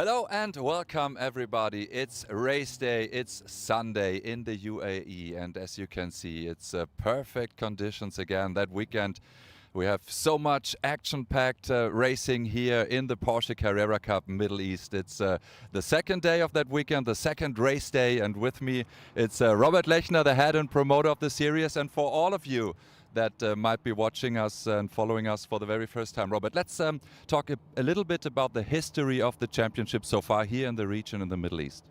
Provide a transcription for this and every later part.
Hello and welcome everybody. It's race day, it's Sunday in the UAE, and as you can see, it's perfect conditions again that weekend. We have so much action-packed racing here in the Porsche Carrera Cup Middle East. It's the second day of that weekend, the second race day, and with me it's Robert Lechner, the head and promoter of the series. And for all of you that might be watching us and following us for the very first time, Robert, let's talk a little bit about the history of the championship so far here in the region in the Middle East.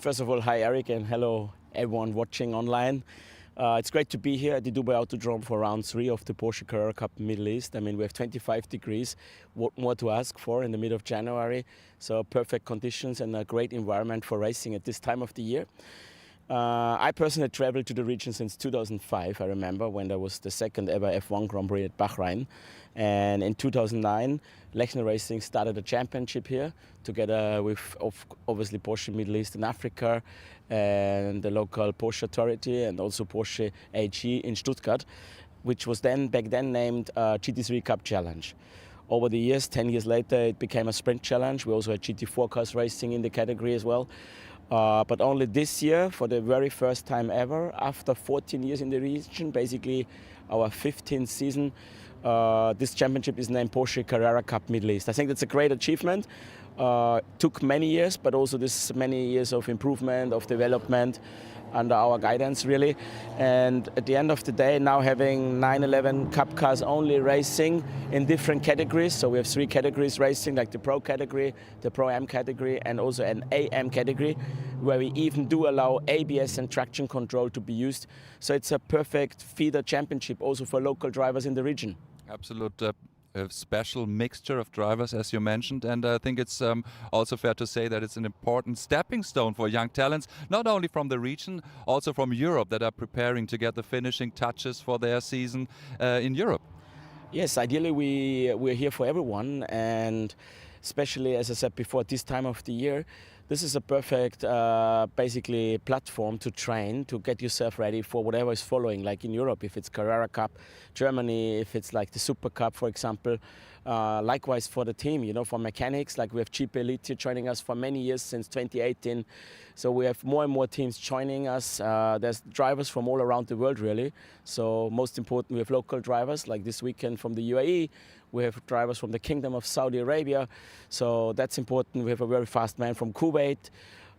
First of all, hi Eric, and hello everyone watching online. It's great to be here at the Dubai Autodrome for round 3 of the Porsche Carrera Cup Middle East. I mean, we have 25 degrees. What more to ask for in the middle of January? So perfect conditions and a great environment for racing at this time of the year. I personally traveled to the region since 2005, I remember, when there was the second ever F1 Grand Prix at Bahrain. And in 2009, Lechner Racing started a championship here together with obviously Porsche Middle East and Africa and the local Porsche Authority and also Porsche AG in Stuttgart, which was back then named GT3 Cup Challenge. Over the years, 10 years later, it became a sprint challenge. We also had GT4 cars racing in the category as well. But only this year, for the very first time ever, after 14 years in the region, basically our 15th season, this championship is named Porsche Carrera Cup Middle East. I think that's a great achievement. Took many years, but also this many years of improvement, of development under our guidance, really. And at the end of the day, now having 911 Cup cars only racing in different categories. So we have 3 categories racing, like the Pro category, the Pro-Am category, and also an AM category, where we even do allow ABS and traction control to be used. So it's a perfect feeder championship also for local drivers in the region. Absolute a special mixture of drivers, as you mentioned, and I think it's also fair to say that it's an important stepping stone for young talents, not only from the region, also from Europe, that are preparing to get the finishing touches for their season in Europe. Yes, ideally we're here for everyone, and especially, as I said before, this time of the year, this is a perfect basically platform to train, to get yourself ready for whatever is following, like in Europe, if it's Carrera Cup, Germany, if it's like the Super Cup, for example. Likewise for the team, you know, for mechanics, like we have GP Elite here joining us for many years, since 2018. So we have more and more teams joining us. There's drivers from all around the world, really. So most important, we have local drivers, like this weekend from the UAE. We have drivers from the Kingdom of Saudi Arabia. So that's important. We have a very fast man from Kuwait.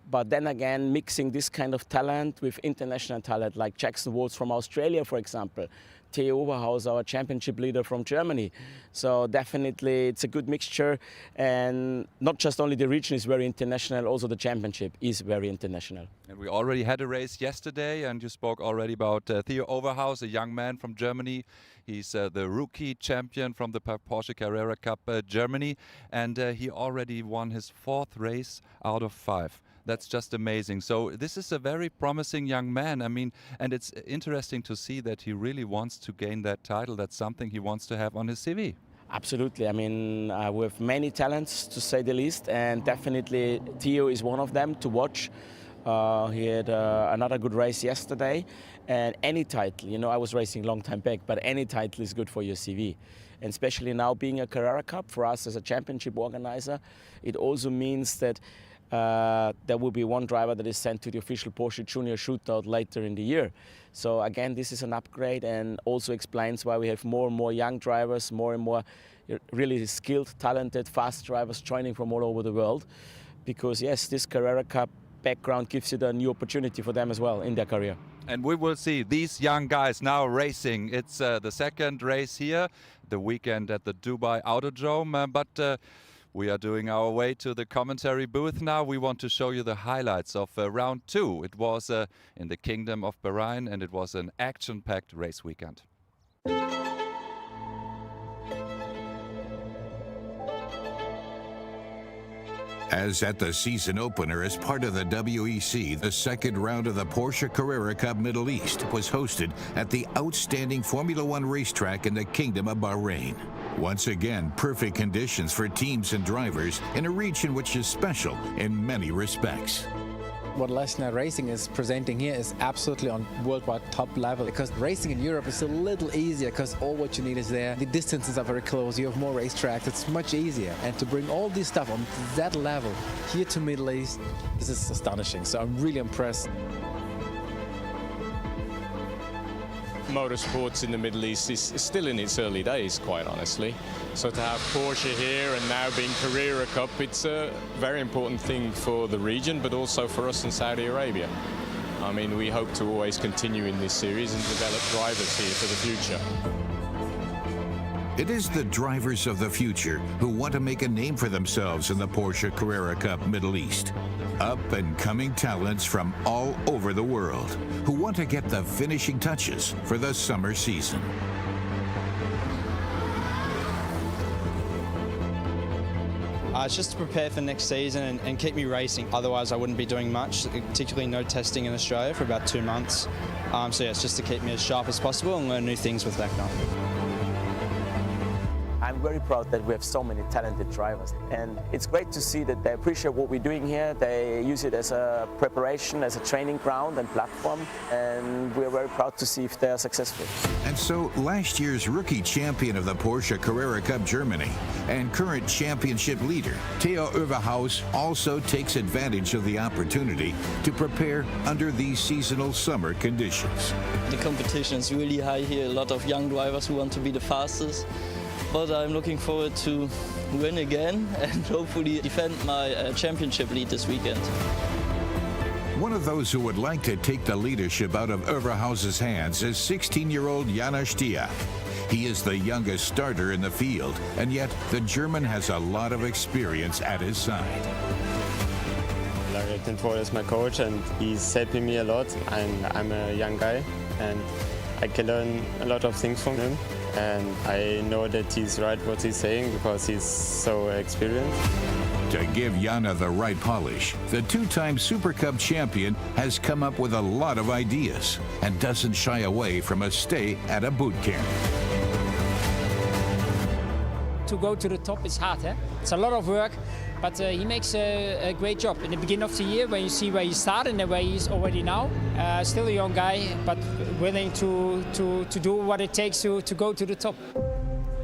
But then again, mixing this kind of talent with international talent, like Jackson Waltz from Australia, for example. Theo Oberhaus, our championship leader from Germany. So definitely it's a good mixture, and not just only the region is very international, also the championship is very international. And we already had a race yesterday, and you spoke already about Theo Oberhaus, a young man from Germany. He's the rookie champion from the Porsche Carrera Cup Germany, and he already won his 4th race out of 5. That's just amazing. So this is a very promising young man. I mean, and it's interesting to see that he really wants to gain that title. That's something he wants to have on his CV. Absolutely. I mean, we have many talents, to say the least, and definitely Theo is one of them to watch. He had another good race yesterday, and any title, you know, I was racing a long time back, but any title is good for your CV. And especially now being a Carrera Cup, for us as a championship organizer, it also means that there will be one driver that is sent to the official Porsche Junior Shootout later in the year. So again, this is an upgrade, and also explains why we have more and more young drivers, more and more really skilled, talented, fast drivers joining from all over the world. Because yes, this Carrera Cup background gives it a new opportunity for them as well in their career. And we will see these young guys now racing. It's the second race here, the weekend at the Dubai Autodrome, but we are doing our way to the commentary booth now. We want to show you the highlights of round 2. It was in the Kingdom of Bahrain, and it was an action-packed race weekend. As at the season opener as part of the WEC, the second round of the Porsche Carrera Cup Middle East was hosted at the outstanding Formula One racetrack in the Kingdom of Bahrain. Once again, perfect conditions for teams and drivers in a region which is special in many respects. What Lechner Racing is presenting here is absolutely on worldwide top level, because racing in Europe is a little easier because all what you need is there. The distances are very close, you have more racetracks, it's much easier. And to bring all this stuff on that level here to Middle East, this is astonishing. So I'm really impressed. Motorsports in the Middle East is still in its early days, quite honestly. So to have Porsche here and now being Carrera Cup, it's a very important thing for the region, but also for us in Saudi Arabia. I mean, we hope to always continue in this series and develop drivers here for the future. It is the drivers of the future who want to make a name for themselves in the Porsche Carrera Cup Middle East. Up-and-coming talents from all over the world who want to get the finishing touches for the summer season. It's just to prepare for next season and keep me racing. Otherwise, I wouldn't be doing much, particularly no testing in Australia for about 2 months. So yeah, it's just to keep me as sharp as possible and learn new things with Lechner. I'm very proud that we have so many talented drivers, and it's great to see that they appreciate what we're doing here. They use it as a preparation, as a training ground and platform, and we're very proud to see if they are successful. And so last year's rookie champion of the Porsche Carrera Cup Germany and current championship leader, Theo Overhaus, also takes advantage of the opportunity to prepare under these seasonal summer conditions. The competition is really high here, a lot of young drivers who want to be the fastest. But I'm looking forward to win again and hopefully defend my championship lead this weekend. One of those who would like to take the leadership out of Overhaus's hands is 16-year-old János Diák. He is the youngest starter in the field, and yet the German has a lot of experience at his side. Larry Tintor is my coach, and he's helping me a lot. I'm a young guy, and I can learn a lot of things from him. And I know that he's right what he's saying because he's so experienced. To give Jána the right polish, the two-time Super Cup champion has come up with a lot of ideas and doesn't shy away from a stay at a boot camp. To go to the top is hard, eh? It's a lot of work, but he makes a great job. In the beginning of the year, when you see where he started and where he is already now, still a young guy, but willing to do what it takes to go to the top.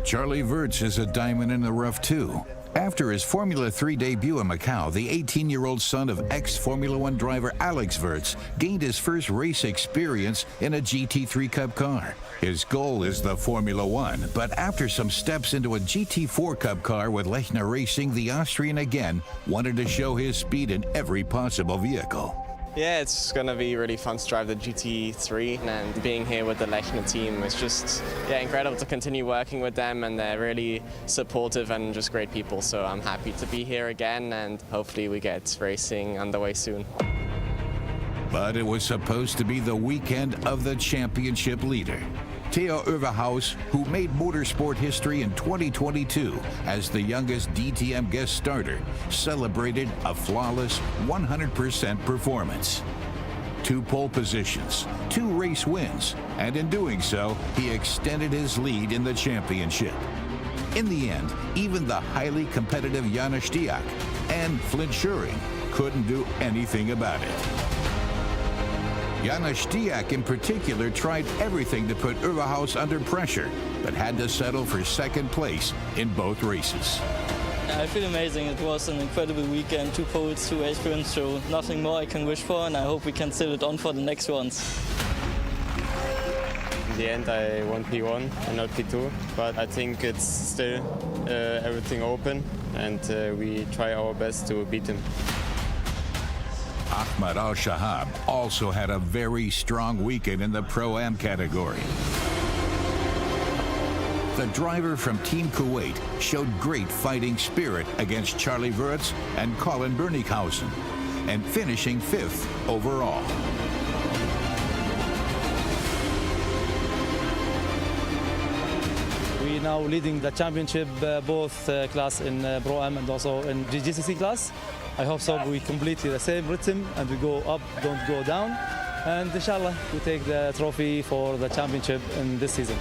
Charlie Wirtz is a diamond in the rough too. After his Formula 3 debut in Macau, the 18-year-old son of ex-Formula 1 driver Alex Wirtz gained his first race experience in a GT3 Cup car. His goal is the Formula 1, but after some steps into a GT4 Cup car with Lechner Racing, the Austrian again wanted to show his speed in every possible vehicle. Yeah, it's going to be really fun to drive the GT3, and being here with the Lechner team is just incredible to continue working with them, and they're really supportive and just great people, so I'm happy to be here again and hopefully we get racing underway soon. But it was supposed to be the weekend of the championship leader. Theo Overhaus, who made motorsport history in 2022 as the youngest DTM guest starter, celebrated a flawless 100% performance. 2 pole positions, 2 race wins, and in doing so, he extended his lead in the championship. In the end, even the highly competitive János Diák and Flint Schuring couldn't do anything about it. János Diák in particular tried everything to put Overhaus under pressure, but had to settle for second place in both races. I feel amazing. It was an incredible weekend, 2 poles, 2 race wins, so nothing more I can wish for, and I hope we can seal it on for the next ones. In the end, I won P1 and not P2, but I think it's still everything open, and we try our best to beat him. Ahmed Al-Shahab also had a very strong weekend in the Pro-Am category. The driver from Team Kuwait showed great fighting spirit against Charlie Wirtz and Colin Bernighausen, and finishing 5th overall. We now leading the championship, both class in Pro-Am and also in GCC class. I hope so we completely the same rhythm and we go up, don't go down. And inshallah, we take the trophy for the championship in this season.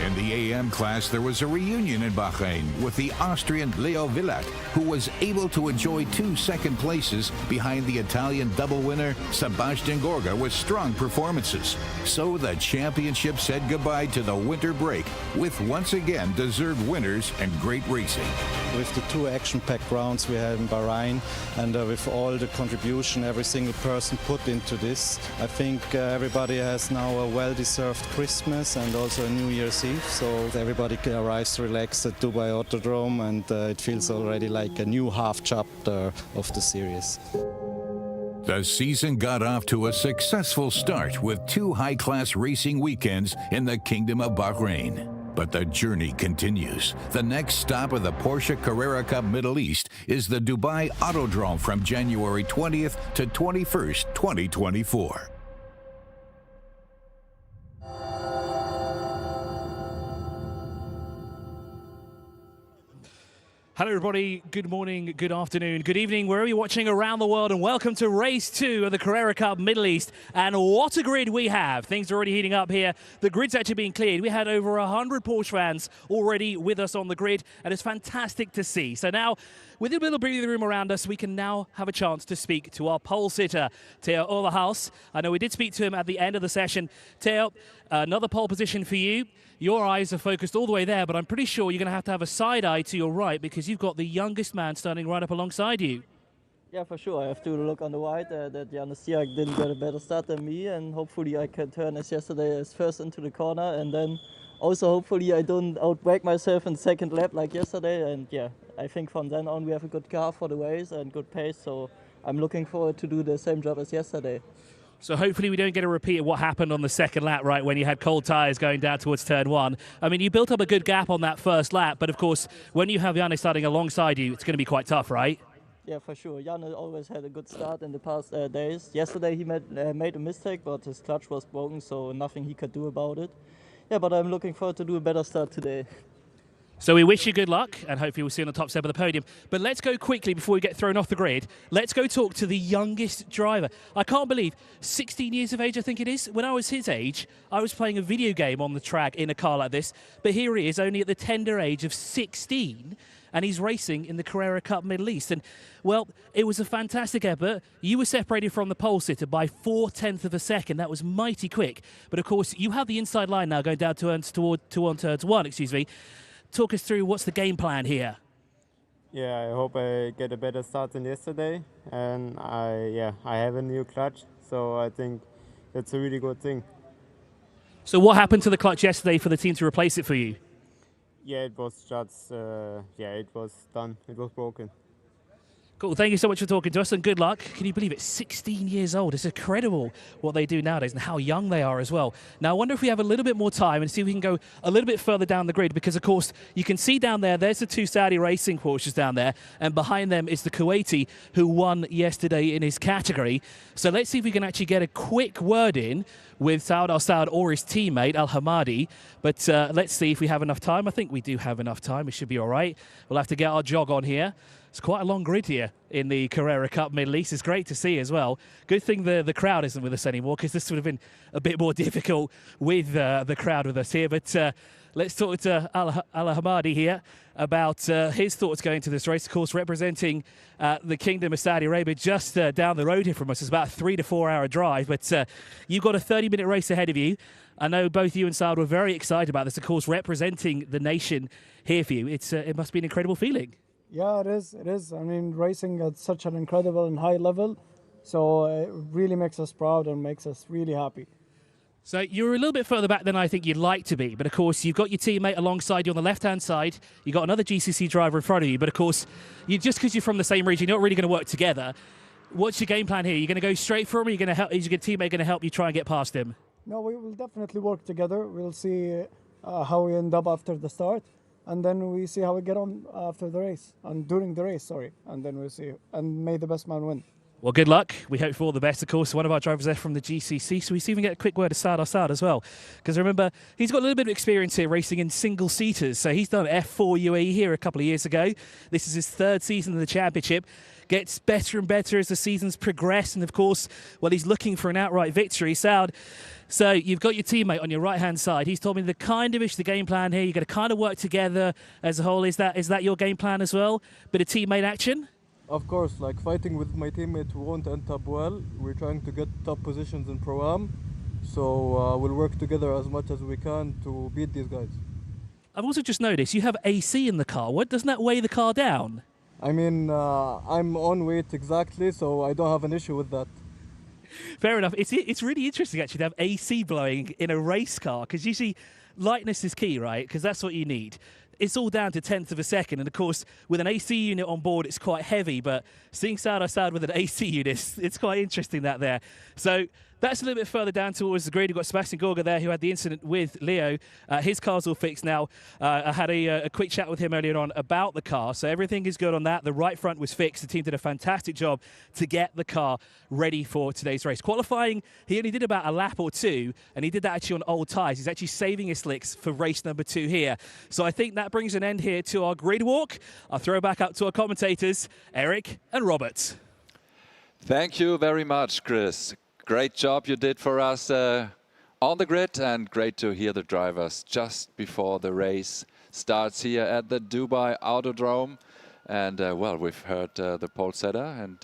In the AM class, there was a reunion in Bahrain with the Austrian Leo Villac, who was able to enjoy 2 second places behind the Italian double winner Sebastian Gorga with strong performances. So the championship said goodbye to the winter break with once again deserved winners and great racing. With the 2 action-packed rounds we had in Bahrain and with all the contribution every single person put into this, I think everybody has now a well-deserved Christmas and also a New Year's Eve. So everybody arrives relaxed at Dubai Autodrome, and it feels already like a new half chapter of the series. The season got off to a successful start with 2 high-class racing weekends in the Kingdom of Bahrain. But the journey continues. The next stop of the Porsche Carrera Cup Middle East is the Dubai Autodrome from January 20th to 21st, 2024. Hello everybody, good morning, good afternoon, good evening, wherever you're watching around the world, and welcome to race 2 of the Carrera Cup Middle East. And what a grid we have. Things are already heating up here. The grid's actually being cleared. We had over 100 Porsche fans already with us on the grid, and it's fantastic to see. So now, with a little breathing room around us, we can now have a chance to speak to our pole sitter, Theo Overhaus. I know we did speak to him at the end of the session. Theo, another pole position for you. Your eyes are focused all the way there, but I'm pretty sure you're going to have a side eye to your right because you've got the youngest man standing right up alongside you. Yeah, for sure. I have to look on the right that Jan Stiak didn't get a better start than me, and hopefully I can turn as yesterday as first into the corner, and then also hopefully I don't outbrake myself in second lap like yesterday. And yeah, I think from then on we have a good car for the race and good pace, so I'm looking forward to do the same job as yesterday. So hopefully we don't get a repeat of what happened on the second lap, right, when you had cold tyres going down towards turn 1. I mean, you built up a good gap on that first lap, but of course, when you have Janne starting alongside you, it's going to be quite tough, right? Yeah, for sure. Janne always had a good start in the past days. Yesterday he made a mistake, but his clutch was broken, so nothing he could do about it. Yeah, but I'm looking forward to do a better start today. So we wish you good luck, and hopefully we'll see you on the top step of the podium. But let's go quickly before we get thrown off the grid. Let's go talk to the youngest driver. I can't believe, 16 years of age, I think it is. When I was his age, I was playing a video game on the track in a car like this. But here he is, only at the tender age of 16, and he's racing in the Carrera Cup Middle East. And, well, it was a fantastic effort. You were separated from the pole sitter by 0.4 of a second. That was mighty quick. But, of course, you have the inside line now going down turns turns 1, excuse me. Talk us through what's the game plan here. Yeah, I hope I get a better start than yesterday, and I have a new clutch, so I think it's a really good thing. So what happened to the clutch yesterday for the team to replace it for you? Yeah, it was just it was done. It was broken. Cool, thank you so much for talking to us, and good luck. Can you believe it? 16 years old. It's incredible what they do nowadays and how young they are as well. Now, I wonder if we have a little bit more time and see if we can go a little bit further down the grid, because, of course, you can see down there's the 2 Saudi racing Porsches down there, and behind them is the Kuwaiti who won yesterday in his category. So let's see if we can actually get a quick word in with Saud Al-Saud or his teammate, Al-Hamadi. But let's see if we have enough time. I think we do have enough time. We should be all right. We'll have to get our jog on here. It's quite a long grid here in the Carrera Cup Middle East. It's great to see as well. Good thing the crowd isn't with us anymore, because this would have been a bit more difficult with the crowd with us here. But let's talk to Al-Hamadi here about his thoughts going to this race. Of course, representing the Kingdom of Saudi Arabia, just down the road here from us. It's about a 3 to 4 hour drive, but you've got a 30-minute race ahead of you. I know both you and Saud were very excited about this, of course, representing the nation here for you. It must be an incredible feeling. Yeah, it is. It is. I mean, racing at such an incredible and high level, so it really makes us proud and makes us really happy. So you're a little bit further back than I think you'd like to be, but of course you've got your teammate alongside you on the left-hand side. You've got another GCC driver in front of you, but of course, just because you're from the same region, you're not really going to work together. What's your game plan here? You're going to go straight for him, or is your teammate going to help you try and get past him? No, we will definitely work together. We'll see how we end up after the start. And then we see how we get on after the race, and during the race, sorry. And then we'll see, and may the best man win. Well, good luck. We hope for all the best, of course. One of our drivers there from the GCC, so we see if we can get a quick word of Saud Al-Saud as well. Because remember, he's got a little bit of experience here racing in single-seaters. So he's done F4 UAE here a couple of years ago. This is his 3rd season in the championship. gets better and better as the seasons progress. And of course, well, he's looking for an outright victory. Saud, so you've got your teammate on your right-hand side. He's told me the game plan here. You're going to kind of work together as a whole. Is that your game plan as well? Bit of teammate action? Of course, like fighting with my teammate who won't end up well. We're trying to get top positions in Pro-Am. So we'll work together as much as we can to beat these guys. I've also just noticed you have AC in the car. What, doesn't that weigh the car down? I mean, I'm on weight exactly, so I don't have an issue with that. Fair enough. It's really interesting actually to have AC blowing in a race car, because usually lightness is key, right? Because that's what you need. It's all down to tenths of a second, and of course with an AC unit on board it's quite heavy, but seeing side by side with an AC unit, it's quite interesting that there. So that's a little bit further down towards the grid. We've got Sebastian Gorga there, who had the incident with Leo. His car's all fixed now. I had a quick chat with him earlier on about the car, so everything is good on that. The right front was fixed. The team did a fantastic job to get the car ready for today's race. Qualifying, he only did about a lap or two, and he did that actually on old tyres. He's actually saving his slicks for race number 2 here. So I think that brings an end here to our grid walk. I'll throw back up to our commentators, Eric and Robert. Thank you very much, Chris. Great job you did for us on the grid, and great to hear the drivers just before the race starts here at the Dubai Autodrome. And well, we've heard the pole setter and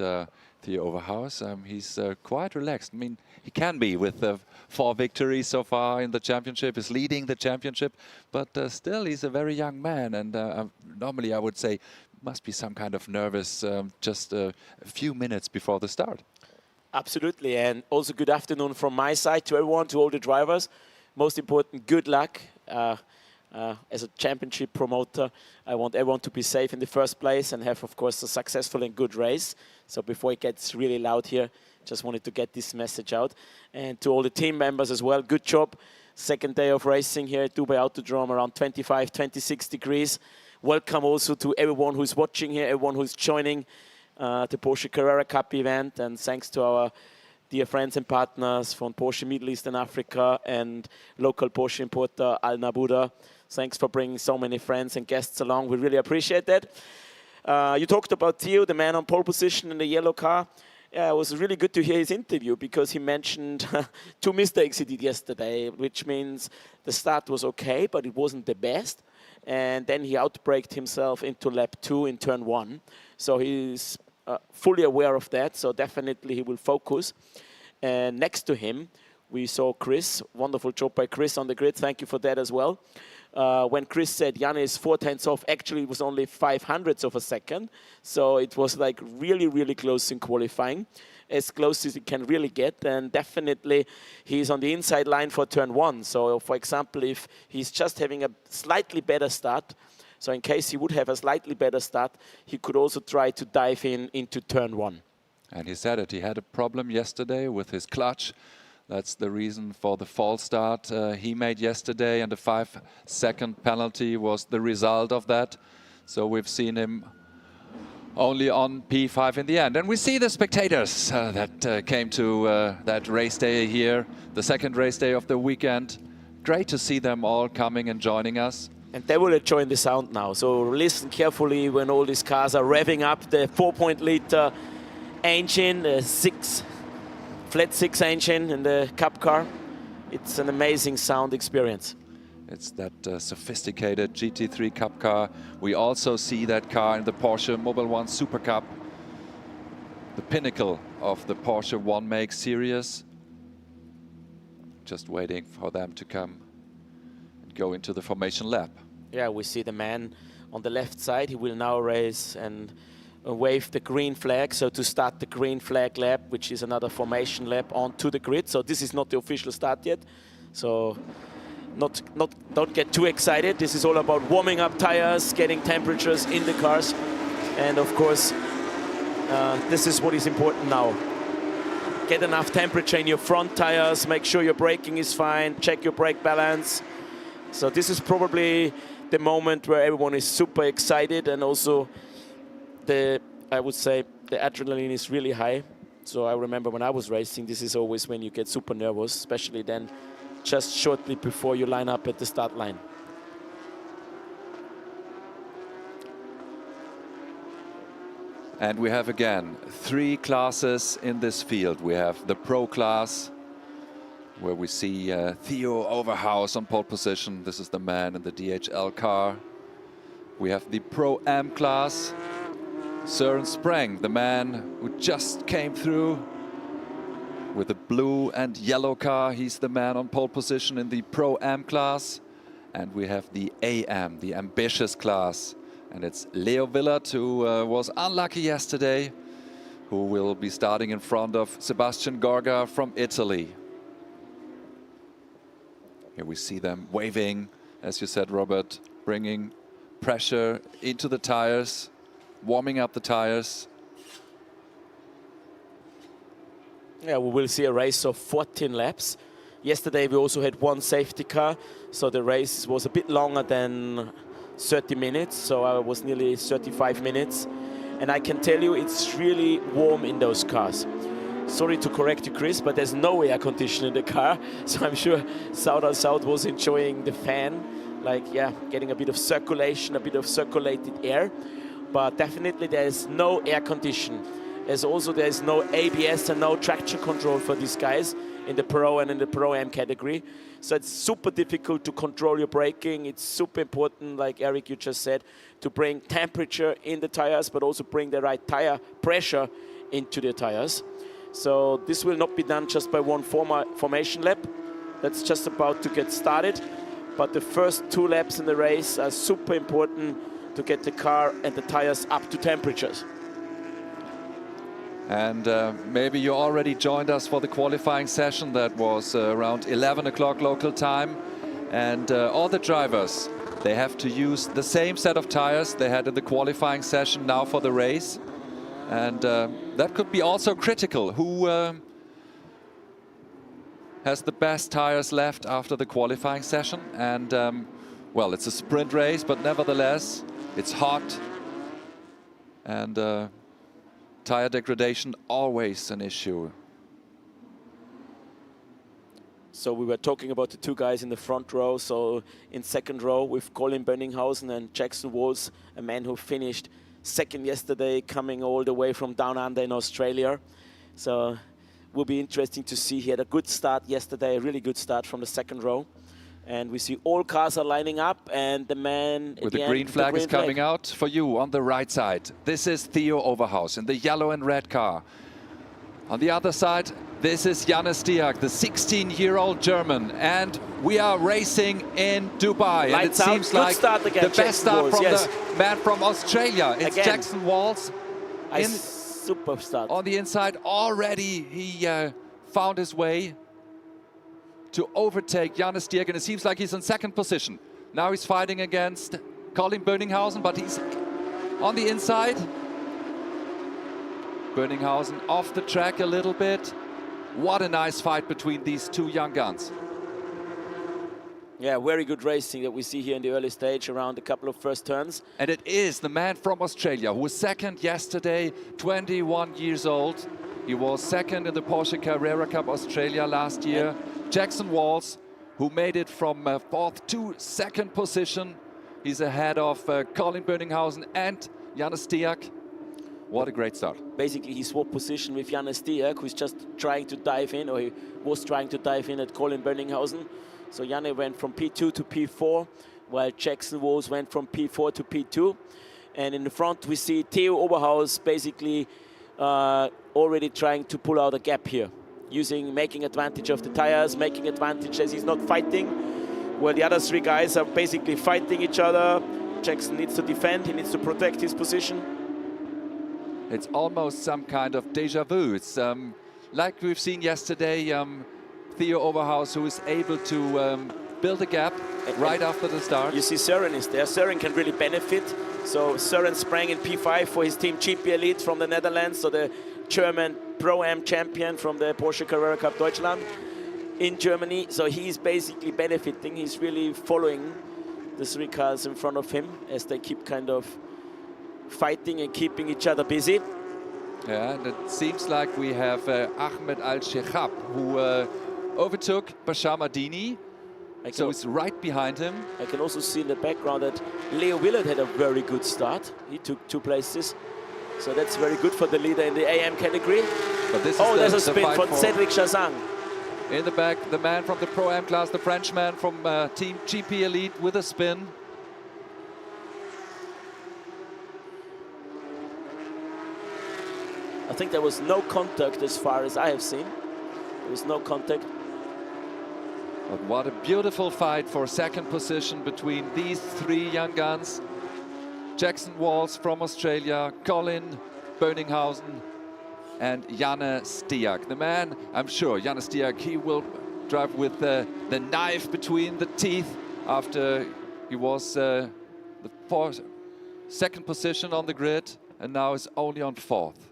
Theo Overhaus. He's quite relaxed. I mean, he can be with 4 victories so far in the championship. He's leading the championship, but still he's a very young man. And normally I would say must be some kind of nervous just a few minutes before the start. Absolutely, and also good afternoon from my side to everyone, to all the drivers. Most important, good luck. As a championship promoter, I want everyone to be safe in the first place and have, of course, a successful and good race. So before it gets really loud here, just wanted to get this message out. And to all the team members as well, good job. Second day of racing here at Dubai Autodrome, around 25, 26 degrees. Welcome also to everyone who's watching here, everyone who's joining the Porsche Carrera Cup event, and thanks to our dear friends and partners from Porsche Middle East and Africa and local Porsche importer Al Nabuda. Thanks for bringing so many friends and guests along. We really appreciate that. You talked about Theo, the man on pole position in the yellow car. Yeah, it was really good to hear his interview, because he mentioned 2 mistakes he did yesterday, which means the start was okay, but it wasn't the best. And then he outbraked himself into lap 2 in turn 1. So he's fully aware of that, so definitely he will focus. And next to him, we saw Chris. Wonderful job by Chris on the grid. Thank you for that as well. When Chris said Jan is 4/10 off, actually it was only 0.05 of a second. So it was like really, really close in qualifying, as close as it can really get. And definitely he's on the inside line for turn 1. So for example, if he's just having a slightly better start, so in case he would have a slightly better start, he could also try to dive into turn 1. And he said it. He had a problem yesterday with his clutch. That's the reason for the false start he made yesterday, and the 5-second penalty was the result of that. So we've seen him only on P5 in the end. And we see the spectators that came to that race day here, the second race day of the weekend. Great to see them all coming and joining us. And they will enjoy the sound now. So listen carefully when all these cars are revving up the 4.0-liter engine, the flat 6 engine in the Cup car. It's an amazing sound experience. It's that sophisticated GT3 Cup car. We also see that car in the Porsche Mobil 1 Super Cup, the pinnacle of the Porsche One Make series. Just waiting for them to come and go into the formation lap. Yeah, we see the man on the left side. He will now race and wave the green flag. So to start the green flag lap, which is another formation lap onto the grid. So this is not the official start yet. So don't get too excited. This is all about warming up tires, getting temperatures in the cars. And of course, this is what is important now. Get enough temperature in your front tires, make sure your braking is fine, check your brake balance. So this is probably the moment where everyone is super excited, and also I would say the adrenaline is really high. So I remember when I was racing, this is always when you get super nervous, especially then just shortly before you line up at the start line. And we have again 3 classes in this field. We have the Pro class, where we see Theo Overhaus on pole position. This is the man in the DHL car. We have the Pro-Am class. Søren Spreng, the man who just came through with the blue and yellow car. He's the man on pole position in the Pro-Am class. And we have the AM, the ambitious class. And it's Leo Willert, who was unlucky yesterday, who will be starting in front of Sebastian Gorga from Italy. Here we see them waving, as you said, Robert, bringing pressure into the tires, warming up the tires. Yeah, we will see a race of 14 laps. Yesterday we also had 1 safety car, so the race was a bit longer than 30 minutes, so I was nearly 35 minutes. And I can tell you it's really warm in those cars. Sorry to correct you, Chris, but there's no air conditioning in the car, so I'm sure South was enjoying the fan, like, yeah, getting a bit of circulation, a bit of circulated air. But definitely there's no air condition. There's no ABS and no traction control for these guys in the Pro and in the Pro-Am category. So it's super difficult to control your braking. It's super important, like Eric, you just said, to bring temperature in the tires, but also bring the right tire pressure into the tires. So this will not be done just by 1 formation lap. That's just about to get started. But the first 2 laps in the race are super important to get the car and the tires up to temperatures. And maybe you already joined us for the qualifying session that was around 11 o'clock local time. And all the drivers, they have to use the same set of tires they had in the qualifying session now for the race. And that could be also critical. Who has the best tires left after the qualifying session? And well, it's a sprint race, but nevertheless, it's hot. And tire degradation always an issue. So we were talking about the 2 guys in the front row. So in second row with Colin Bönninghausen and Jackson Walls, a man who finished 2nd yesterday, coming all the way from down under in Australia. So it will be interesting to see. He had a good start yesterday, a really good start from the 2nd row. And we see all cars are lining up, and the man with the green flag is coming out for you on the right side. This is Theo Overhaus in the yellow and red car. On the other side, this is Janne Stiak, the 16-year-old German, and we are racing in Dubai. And it seems like the best start from the man from Australia. It's Jackson Walls. Super start. On the inside already, he found his way to overtake Janne Stiak, and it seems like he's in 2nd position. Now he's fighting against Colin Bönninghausen, but he's on the inside. Bönninghausen off the track a little bit. What a nice fight between these 2 young guns. Yeah, very good racing that we see here in the early stage around a couple of first turns. And it is the man from Australia who was 2nd yesterday, 21 years old. He was 2nd in the Porsche Carrera Cup Australia last year. Jackson Walls, who made it from 4th to 2nd position. He's ahead of Colin Bönninghausen and Janne Stiak. What a great start. Basically, he swapped position with Janne Stiak, who's just trying to dive in, or he was trying to dive in at Colin Bönninghausen. So Janne went from P2 to P4, while Jackson Walls went from P4 to P2. And in the front, we see Theo Overhaus basically already trying to pull out a gap here, making advantage of the tires, making advantage as he's not fighting, while the other 3 guys are basically fighting each other. Jackson needs to defend, he needs to protect his position. It's almost some kind of deja vu. It's like we've seen yesterday, Theo Overhaus, who is able to build a gap right after the start. You see Søren is there. Søren can really benefit. So Søren Spreng in P5 for his team GP Elite from the Netherlands, so the German Pro-Am champion from the Porsche Carrera Cup Deutschland in Germany. So he's basically benefiting. He's really following the 3 cars in front of him as they keep kind of fighting and keeping each other busy. Yeah, and it seems like we have Ahmed Al-Shehab, who overtook Bashar Madini. So it's right behind him. I can also see in the background that Leo Willert had a very good start. He took 2 places. So that's very good for the leader in the AM category. But this is there's a the spin fight for Cedric Chazang. In the back, the man from the Pro-Am class, the Frenchman from Team GP Elite with a spin. I think there was no contact as far as I have seen. There was no contact. But what a beautiful fight for second position between these three young guns. Jackson Walls from Australia, Colin Böninghausen, and Janne Stiak. The man, I'm sure, Janne Stiak, he will drive with the knife between the teeth after he was the second position on the grid and now is only on fourth.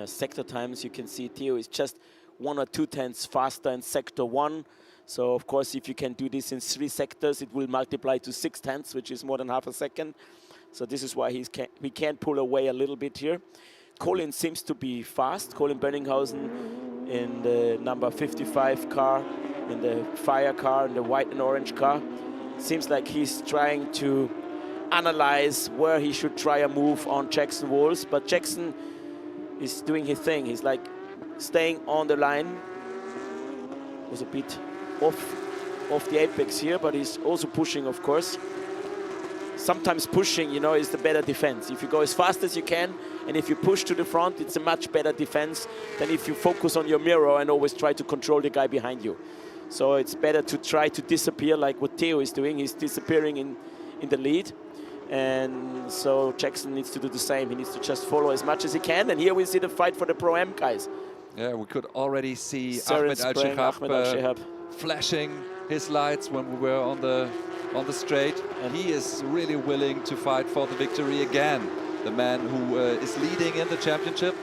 Sector times, you can see Theo is just 1 or 2 tenths faster in sector 1. So of course, if you can do this in 3 sectors, it will multiply to 6 tenths, which is more than half a second. So this is why we can pull away a little bit here. Colin seems to be fast. Colin Böninghausen in the number 55 car, in the fire car, in the white and orange car. Seems like he's trying to analyze where he should try a move on Jackson Walls, but Jackson is doing his thing. He's like staying on the line. Was a bit off the apex here, but he's also pushing, of course. Sometimes pushing, you know, is the better defense. If you go as fast as you can, and if you push to the front, it's a much better defense than if you focus on your mirror and always try to control the guy behind you. So it's better to try to disappear like what Theo is doing. He's disappearing in the lead. And so Jackson needs to do the same. He needs to just follow as much as he can. And here we see the fight for the Pro-Am guys. Yeah, we could already see Søren Ahmed Al-Shehab Al flashing his lights when we were on the straight. And he is really willing to fight for the victory again. The man who is leading in the championship.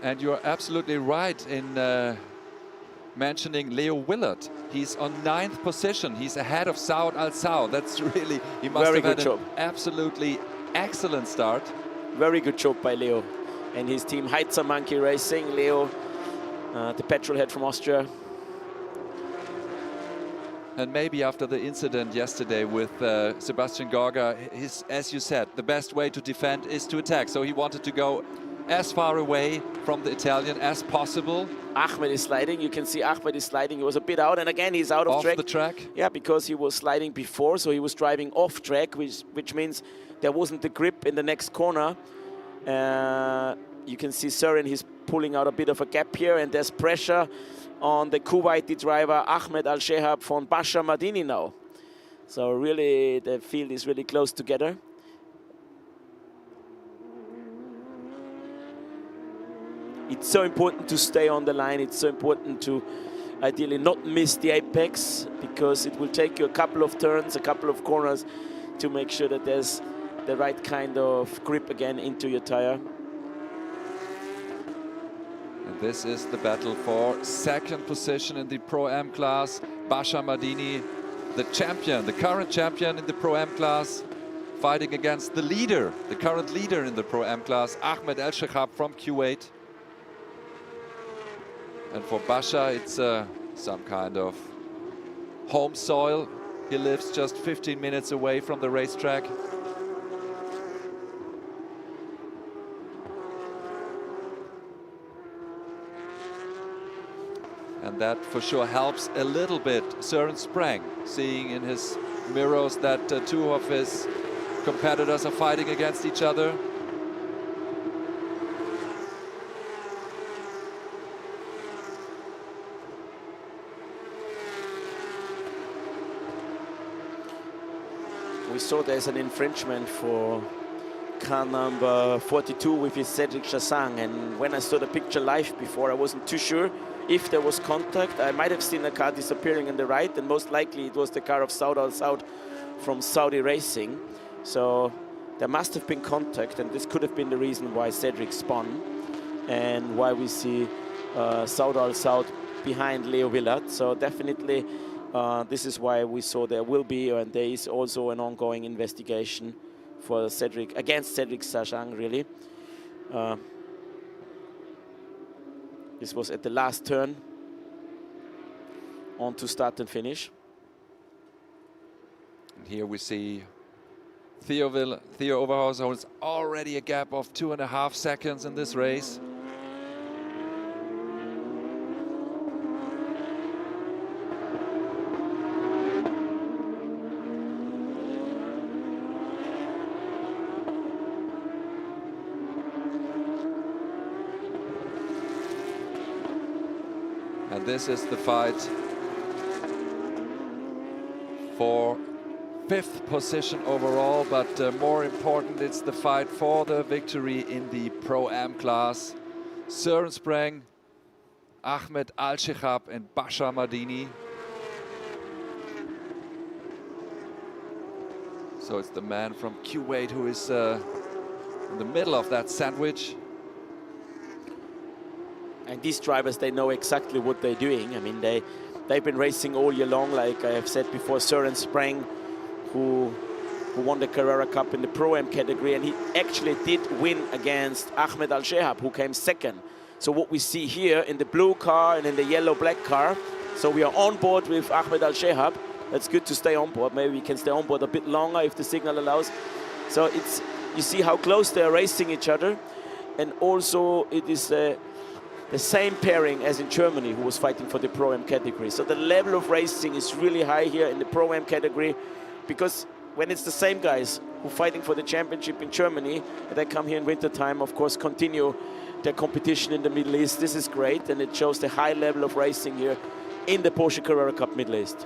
And you're absolutely right in mentioning Leo Willard. He's on 9th position. He's ahead of Saud Al-Saud. That's really, he must have had an absolutely excellent start. Very good job by Leo and his team Heizer Monkey Racing. Leo, the petrol head from Austria. And maybe after the incident yesterday with Sebastian Gorga, as you said, the best way to defend is to attack. So he wanted to go as far away from the Italian as possible. Ahmed is sliding. You can see Ahmed is sliding. He was a bit out, and again he's out of track. Off the track? Yeah, because he was sliding before, so he was driving off track, which means there wasn't the grip in the next corner. You can see Søren, he's pulling out a bit of a gap here, and there's pressure on the Kuwaiti driver Ahmed Al-Shehab from Basha Madini now. So really, the field is really close together. It's so important to stay on the line. It's so important to ideally not miss the apex, because it will take you a couple of turns, a couple of corners to make sure that there's the right kind of grip again into your tire. And this is the battle for second position in the Pro-Am class. Basha Madini, the champion, the current champion in the Pro-Am class, fighting against the leader, the current leader in the Pro-Am class, Ahmed Al-Shehab from Kuwait. And for Basha, it's some kind of home soil. He lives just 15 minutes away from the racetrack. And that for sure helps a little bit Søren Sprang, seeing in his mirrors that two of his competitors are fighting against each other. We saw there's an infringement for car number 42 with his Cedric Chazang, and when I saw the picture live before, I wasn't too sure if there was contact. I might have seen a car disappearing on the right, and most likely it was the car of Saud Al-Saud from Saudi Racing. So there must have been contact, and this could have been the reason why Cedric spun and why we see Saud Al-Saud behind Leo Willard. So definitely this is why we saw there will be, and there is also an ongoing investigation for Cedric, against Cedric Chazang, really. This was at the last turn. on to start and finish. And here we see Theo Overhaus holds already a gap of 2.5 seconds in this race. And this is the fight for 5th position overall, but more important, it's the fight for the victory in the Pro-Am class. Søren Spreng, Ahmed Al-Shehab and Bashar Madini. So it's the man from Kuwait who is in the middle of that sandwich. And these drivers, they know exactly what they're doing. I mean, they've been racing all year long, like I have said before. Søren Spreng, who won the Carrera Cup in the Pro-Am category, and he actually did win against Ahmed Al-Shehab, who came second. So what we see here in the blue car and in the yellow-black car, so we are on board with Ahmed Al-Shehab. That's good to stay on board. Maybe we can stay on board a bit longer if the signal allows. So you see how close they are racing each other. And also it is the same pairing as in Germany, who was fighting for the Pro-Am category. So the level of racing is really high here in the Pro-Am category, because when it's the same guys who are fighting for the championship in Germany, and they come here in winter time, of course, continue their competition in the Middle East. This is great, and it shows the high level of racing here in the Porsche Carrera Cup Middle East.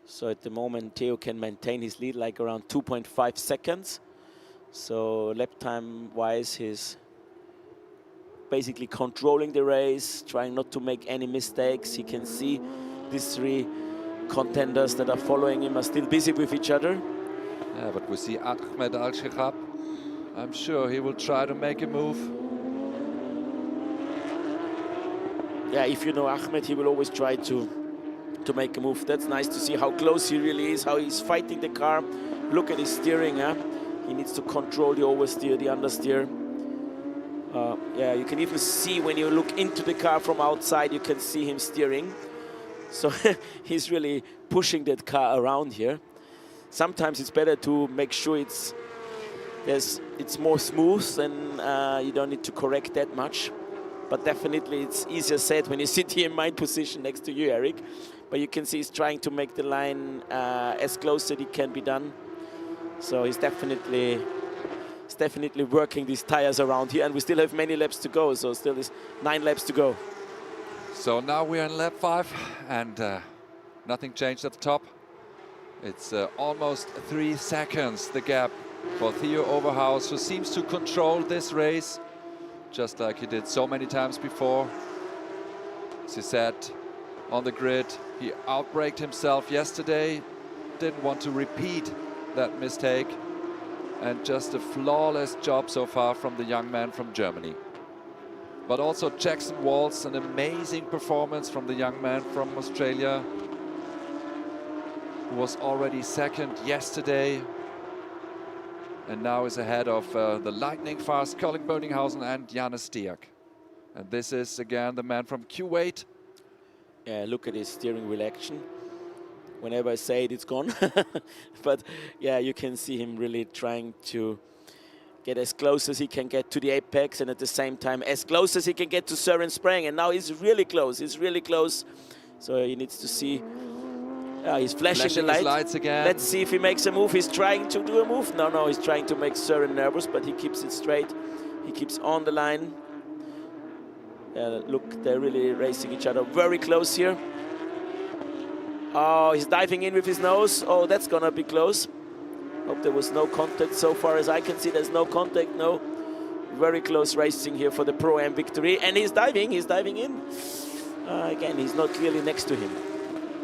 So at the moment, Theo can maintain his lead like around 2.5 seconds. So lap time-wise, he's basically controlling the race, trying not to make any mistakes. He can see these 3 contenders that are following him are still busy with each other. Yeah, but we see Ahmed Al-Shehab. I'm sure he will try to make a move. Yeah, if you know Ahmed, he will always try to make a move. That's nice to see how close he really is, how he's fighting the car. Look at his steering, huh? He needs to control the oversteer, the understeer. Yeah, you can even see when you look into the car from outside, you can see him steering. So he's really pushing that car around here. Sometimes it's better to make sure it's more smooth and you don't need to correct that much. But definitely it's easier said when you sit here in my position next to you, Eric. But you can see he's trying to make the line as close as it can be done. So he's definitely working these tires around here, and we still have many laps to go. So still is 9 laps to go. So now we're in lap 5, and nothing changed at the top. It's almost 3 seconds the gap for Theo Overhaus, who seems to control this race, just like he did so many times before. As he said on the grid, he outbraked himself yesterday, didn't want to repeat that mistake, and just a flawless job so far from the young man from Germany. But also Jackson Waltz, an amazing performance from the young man from Australia, who was already second yesterday and now is ahead of the lightning fast Colin Böninghausen and Janus Stierk. And this is again the man from Kuwait. Yeah, look at his steering wheel action. Whenever I say it, it's gone. But yeah, you can see him really trying to get as close as he can get to the apex, and at the same time as close as he can get to Søren Spreng. And now he's really close. He's really close. So he needs to see. He's flashing the light. Lights again. Let's see if he makes a move. He's trying to do a move. No, he's trying to make Søren nervous, but he keeps it straight. He keeps on the line. Look, they're really racing each other very close here. Oh, he's diving in with his nose. Oh, that's gonna be close. Hope there was no contact. So far as I can see, there's no contact, no. Very close racing here for the Pro-Am victory. And he's diving in. Again, he's not clearly next to him.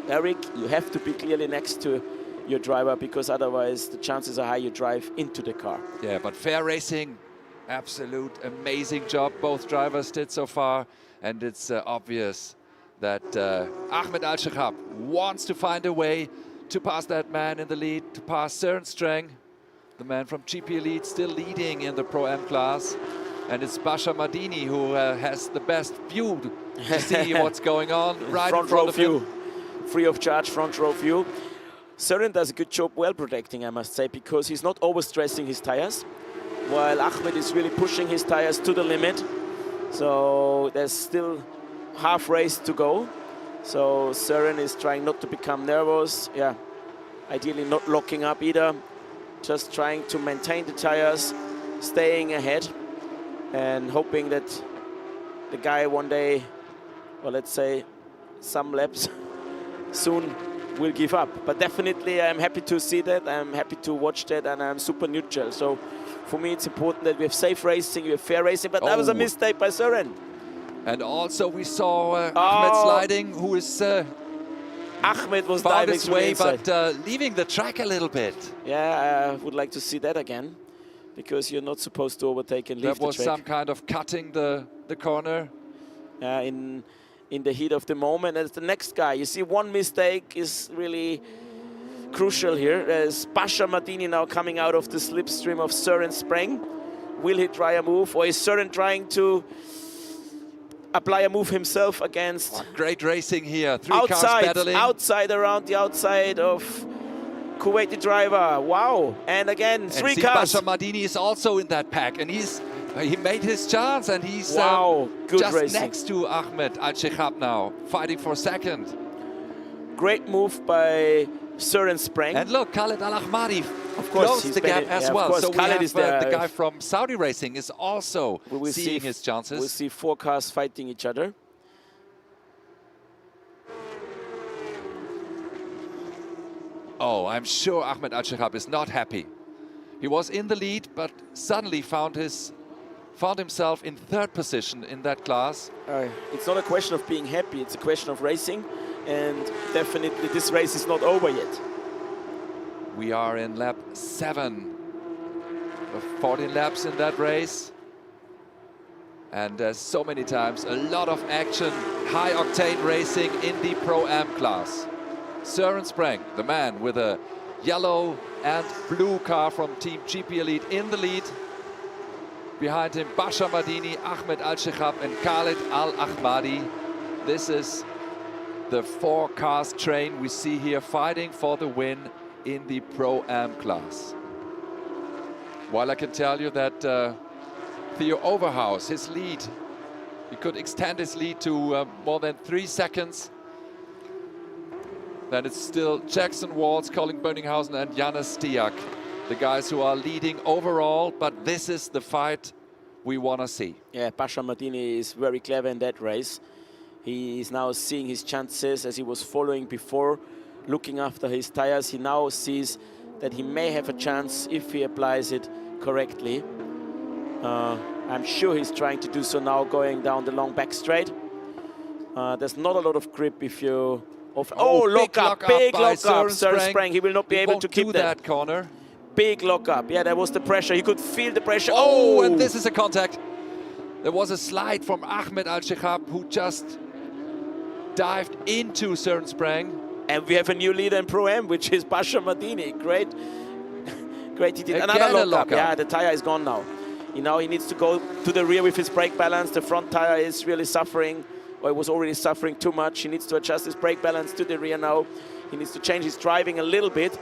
Eric, you have to be clearly next to your driver, because otherwise the chances are high you drive into the car. Yeah, but fair racing. Absolute amazing job both drivers did so far, and it's obvious that Ahmed Al-Shehab wants to find a way to pass that man in the lead, to pass Søren Streng, the man from GP Elite, still leading in the Pro-Am class. And it's Basha Madini who has the best view to see what's going on right in front of him. Free of charge front row view. Søren does a good job well protecting, I must say, because he's not overstressing his tires, while Ahmed is really pushing his tires to the limit. So there's still half race to go. So Søren is trying not to become nervous. Yeah, ideally not locking up either. Just trying to maintain the tires, staying ahead, and hoping that the guy one day, or let's say some laps soon, will give up. But definitely I'm happy to see that, I'm happy to watch that, and I'm super neutral. So for me it's important that we have safe racing, we have fair racing, but that was a mistake by Søren. And also we saw Ahmed sliding, who is Ahmed was found diving his way, inside. but leaving the track a little bit. Yeah, I would like to see that again, because you're not supposed to overtake and leave the track. That was some kind of cutting the corner. In the heat of the moment. As the next guy, you see, one mistake is really crucial here. There's Basha Madini now coming out of the slipstream of Søren Streng. Will he try a move, or is Søren trying to apply a move himself against? Great racing here, three cars battling. Outside, around the outside of Kuwaiti driver. Wow, and again, three cars. Basha Madini is also in that pack, and he made his chance, and he's good just racing. next to Ahmed Al-Shekhab now, fighting for second. Great move by Søren Streng. And look, Khaled Al-Ahmadi of course, closed the gap as well. So Khaled we is have there. the guy from Saudi Racing is also seeing his chances. We'll see four cars fighting each other. Oh, I'm sure Ahmed Al-Shekhab is not happy. He was in the lead, but suddenly found himself in third position in that class. It's not a question of being happy, it's a question of racing, and definitely this race is not over yet. We are in lap 7 of 14 laps in that race. And so many times, a lot of action, high octane racing in the Pro-Am class. Søren Streng, the man with a yellow and blue car from Team GP Elite in the lead. Behind him, Basha Madini, Ahmed Al-Shekhab and Khaled Al-Ahmadi. This is the 4 cars train we see here fighting for the win in the Pro-Am class. While I can tell you that Theo Overhaus, his lead, he could extend his lead to more than 3 seconds. Then it's still Jackson Walls, Colin Bönninghausen and Janus Stiak, the guys who are leading overall, but this is the fight we want to see. Yeah, Basha Madini is very clever in that race. He is now seeing his chances as he was following before, looking after his tires. He now sees that he may have a chance if he applies it correctly. I'm sure he's trying to do so now, going down the long back straight. There's not a lot of grip if you... lock up, big lock up, Søren Streng. He will not be able to keep that corner. Big lock up, yeah, that was the pressure. You could feel the pressure. Oh, and this is a contact. There was a slide from Ahmed Al-Shekhab, who just dived into Søren Streng. And we have a new leader in Pro-Am, which is Basha Madini. Great, he did Again, another lock up. Yeah, the tire is gone now. He needs to go to the rear with his brake balance. The front tire is really suffering, or it was already suffering too much. He needs to adjust his brake balance to the rear now. He needs to change his driving a little bit.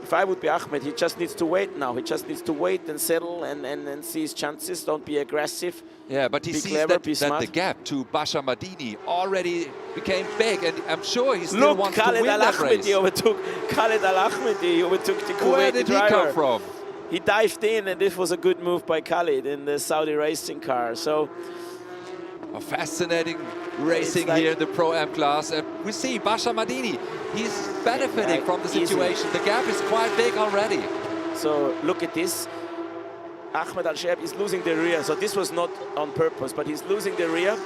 If I would be Ahmed, he just needs to wait now. He just needs to wait and settle and see his chances. Don't be aggressive. Yeah, but he be sees clever, that the gap to Basha Madini already became big, and I'm sure he still wants to win that race. Khaled Al-Ahmadi overtook the Kuwaiti driver. Where did he come from? He dived in, and this was a good move by Khaled in the Saudi racing car. So, a fascinating racing here in the Pro-Am class. We see Basha Madini, he's benefiting from the situation. The gap is quite big already. So look at this. Ahmed Al-Shekhab is losing the rear. So this was not on purpose, but he's losing the rear.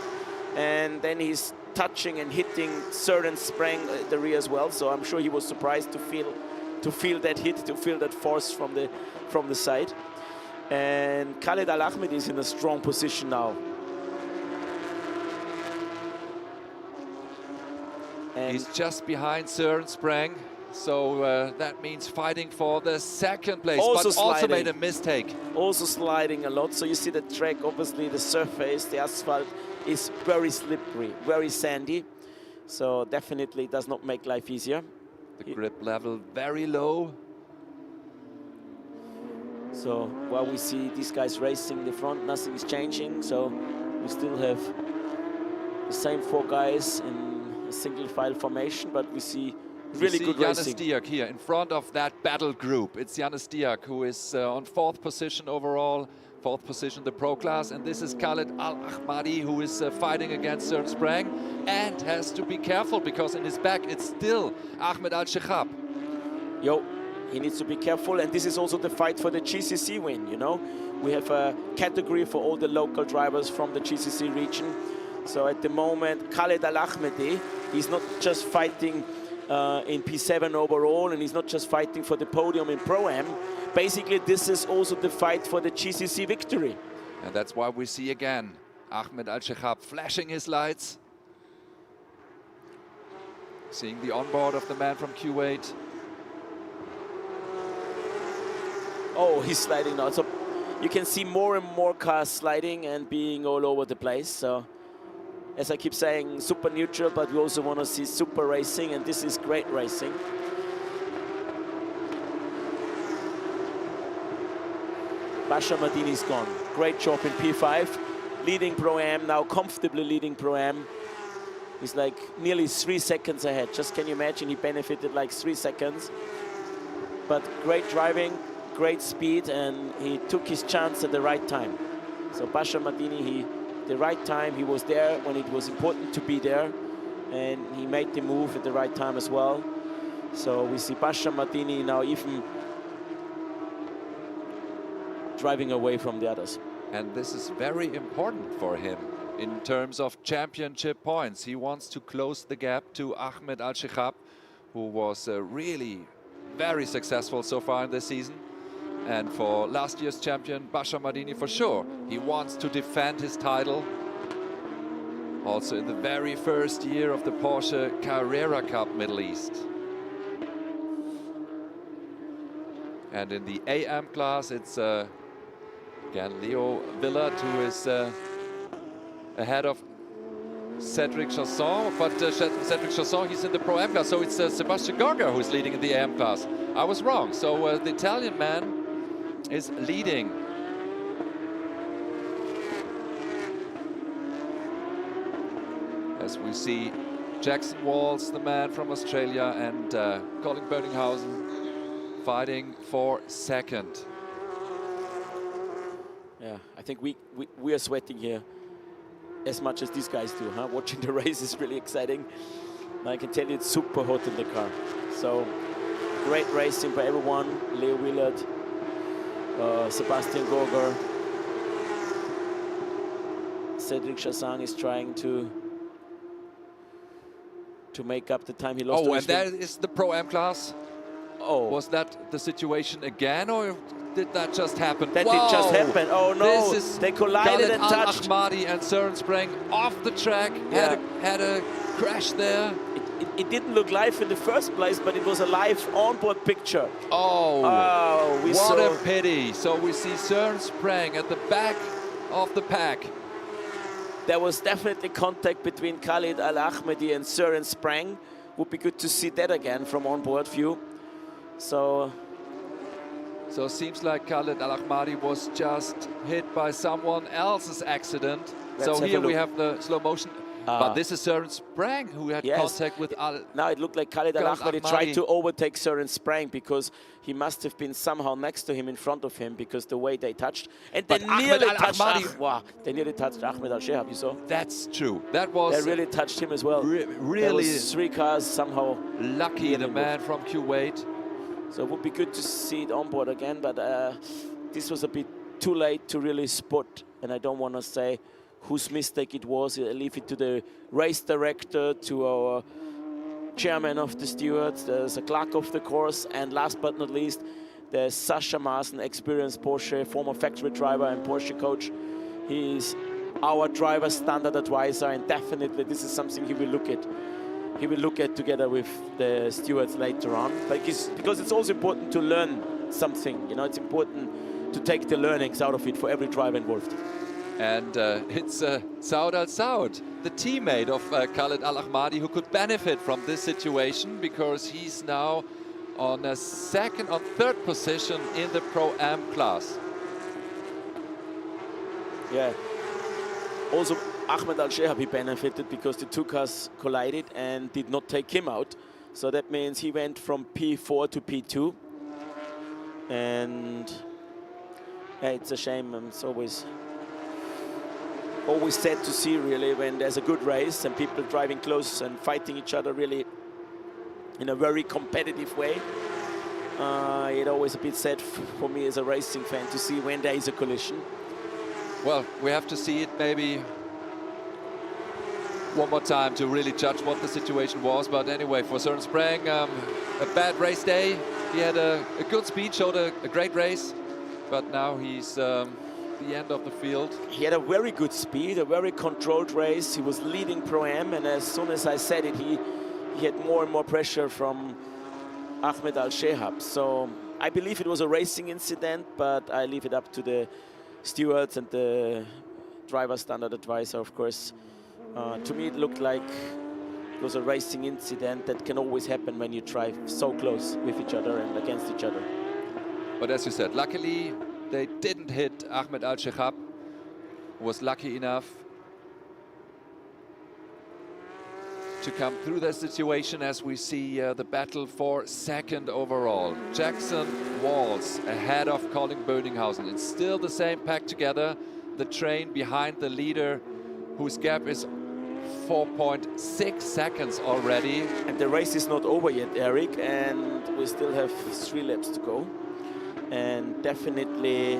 And then he's touching and hitting Søren Streng the rear as well. So I'm sure he was surprised to feel that hit, to feel that force from the side. And Khaled Al-Ahmadi is in a strong position now. And he's just behind Søren Streng. So that means fighting for the second place, Also but also sliding. made a mistake. Also sliding a lot. So you see the track, obviously the surface, the asphalt is very slippery, very sandy. So definitely does not make life easier. The grip level very low. So while we see these guys racing the front, nothing is changing. So we still have the same 4 guys in a single file formation, but we see really good racing. Janez Diak here in front of that battle group. It's Janez Diak who is on 4th position overall, 4th position the Pro Class, and this is Khaled Al-Ahmadi who is fighting against Søren Sprang and has to be careful because in his back it's still Ahmed Al-Shekhab. Yo, he needs to be careful, and this is also the fight for the GCC win, you know. We have a category for all the local drivers from the GCC region. So at the moment, Khaled Al-Ahmadi, he's not just fighting in P7 overall, and he's not just fighting for the podium in Pro-Am. Basically, this is also the fight for the GCC victory. And that's why we see again Ahmed Al-Shekhab flashing his lights. Seeing the onboard of the man from Kuwait. Oh, he's sliding now. So you can see more and more cars sliding and being all over the place. So as I keep saying, super neutral, but we also want to see super racing, and this is great racing. Basha Madini's gone. Great job in P5. Leading Pro-Am, now comfortably leading Pro-Am. He's like nearly 3 seconds ahead. Just can you imagine, he benefited like 3 seconds. But great driving, great speed, and he took his chance at the right time. So Basha Madini, the right time, he was there when it was important to be there, and he made the move at the right time as well. So we see Basha Madini now even driving away from the others. And this is very important for him in terms of championship points. He wants to close the gap to Ahmed Al-Shekhab, who was really very successful so far in this season. And for last year's champion, Basha Madini, for sure, he wants to defend his title. Also in the very first year of the Porsche Carrera Cup Middle East. And in the AM class, it's again Leo Villard, who is ahead of Cedric Chasson. But Cedric Chasson, he's in the Pro-Am class, so it's Sebastian Gorga who's leading in the AM class. I was wrong. So the Italian man is leading. As we see Jackson Walls, the man from Australia, and Colin Bönninghausen fighting for second. Yeah, I think we are sweating here as much as these guys do, huh? Watching the race is really exciting. I can tell you it's super hot in the car. So great racing by everyone. Leo Willard, Sebastian Gorger. Cedric Chasson is trying to make up the time he lost. Oh, and that is the Pro-Am class? Oh. Was that the situation again, or did that just happen? That did just happen. Oh no, this is they collided and touched. Al-Ahmadi and Søren Sprang off the track, had a crash there. It didn't look live in the first place, but it was a live onboard picture. Oh, what a pity. So we see Søren Sprang at the back of the pack. There was definitely contact between Khaled Al-Ahmadi and Søren Sprang. Would be good to see that again from onboard view. So it seems like Khaled Al-Ahmadi was just hit by someone else's accident. So here we have the slow motion. But this is Søren Sprang who had contact with Now it looked like Khaled Al-Ahmadi tried to overtake Søren Sprang because he must have been somehow next to him, in front of him, because the way they touched. And they nearly touched they nearly touched Ahmed Al-Shekhab, you saw? That's true. That was... They really touched him as well. Really... There was 3 cars somehow... Lucky, the man from Kuwait. So it would be good to see it on board again, but this was a bit too late to really spot, and I don't want to say whose mistake it was. I leave it to the race director, to our chairman of the stewards, there's a clerk of the course, and last but not least, there's Sascha Maaßen, experienced Porsche, former factory driver and Porsche coach. He is our driver standard advisor, and definitely this is something he will look at. he will look at together with the stewards later on. But because it's also important to learn something, you know, it's important to take the learnings out of it for every driver involved. And it's Saud Al Saud, the teammate of Khaled Al Ahmadi, who could benefit from this situation because he's now on a third position in the Pro-Am class. Yeah. Also, Ahmed Al Shehabi benefited because the two cars collided and did not take him out. So that means he went from P4 to P2. And yeah, it's a shame. It's always sad to see, really, when there's a good race and people driving close and fighting each other really in a very competitive way. It's always a bit sad for me as a racing fan to see when there is a collision. Well, we have to see it maybe one more time to really judge what the situation was. But anyway, for Søren Sprang, a bad race day. He had a good speed, showed a great race, but now he's the end of the field. He had a very good speed, a very controlled race. He was leading Pro-Am, and as soon as I said it, he had more and more pressure from Ahmed Al Shehab. So I believe it was a racing incident, but I leave it up to the stewards and the driver standard advisor, of course. To me, it looked like it was a racing incident that can always happen when you drive so close with each other and against each other. But as you said, luckily they didn't hit Ahmed Al Shehab. Was lucky enough to come through the situation as we see the battle for second overall. Jackson Walls ahead of Colin Böninghausen. It's still the same pack together. The train behind the leader, whose gap is 4.6 seconds already. And the race is not over yet, Eric, and we still have 3 laps to go. And definitely,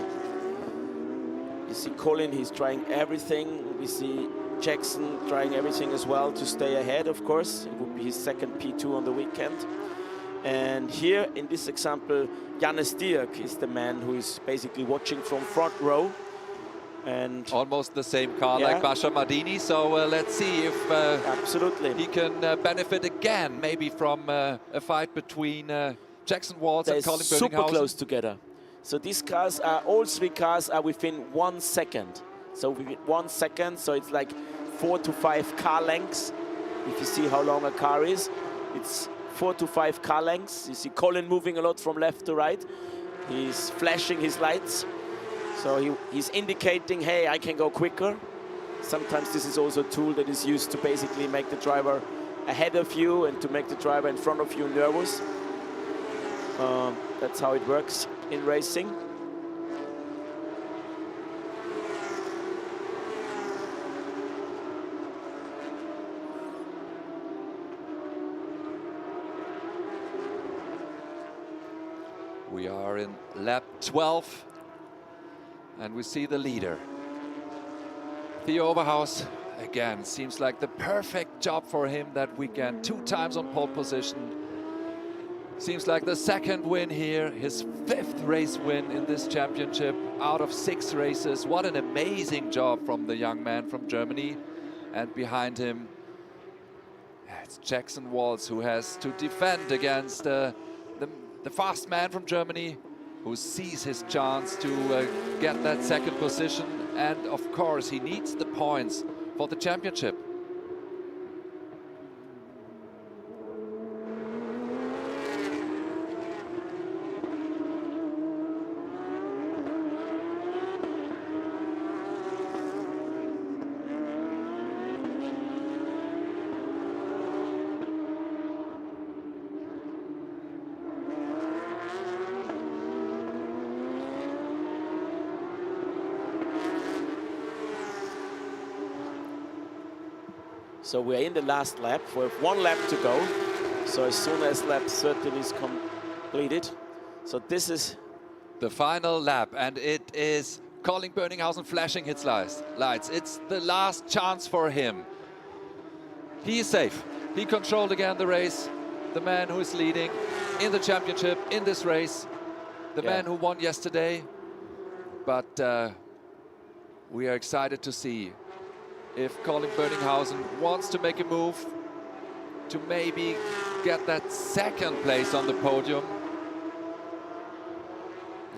you see Colin, he's trying everything. We see Jackson trying everything as well to stay ahead, of course. It would be his second P2 on the weekend. And here, in this example, Jannes Dierk is the man who is basically watching from front row. And almost the same car like Basha Mardini, so let's see if absolutely he can benefit again, maybe from a fight between Jackson Walls and Colin Böninghausen. Super close together. So these cars are, all 3 cars are within 1 second. So within 1 second, so it's like 4 to 5 car lengths. If you see how long a car is, it's 4 to 5 car lengths. You see Colin moving a lot from left to right. He's flashing his lights. So he's indicating, hey, I can go quicker. Sometimes this is also a tool that is used to basically make the driver ahead of you and to make the driver in front of you nervous. That's how it works in racing. We are in lap 12. And we see the leader. Theo Oberhaus, again, seems like the perfect job for him that weekend. 2 times on pole position. Seems like the 2nd win here, his 5th race win in this championship out of 6 races. What an amazing job from the young man from Germany. And behind him, it's Jackson Walls, who has to defend against the fast man from Germany, who sees his chance to get that 2nd position. And of course, he needs the points for the championship. So we're in the last lap. We have 1 lap to go. So as soon as lap 13 is completed. So this is the final lap, and it is Colin Böninghausen flashing his lights. It's the last chance for him. He is safe. He controlled again the race. The man who is leading in the championship in this race. The man who won yesterday. But we are excited to see if Colin Böninghausen wants to make a move to maybe get that second place on the podium.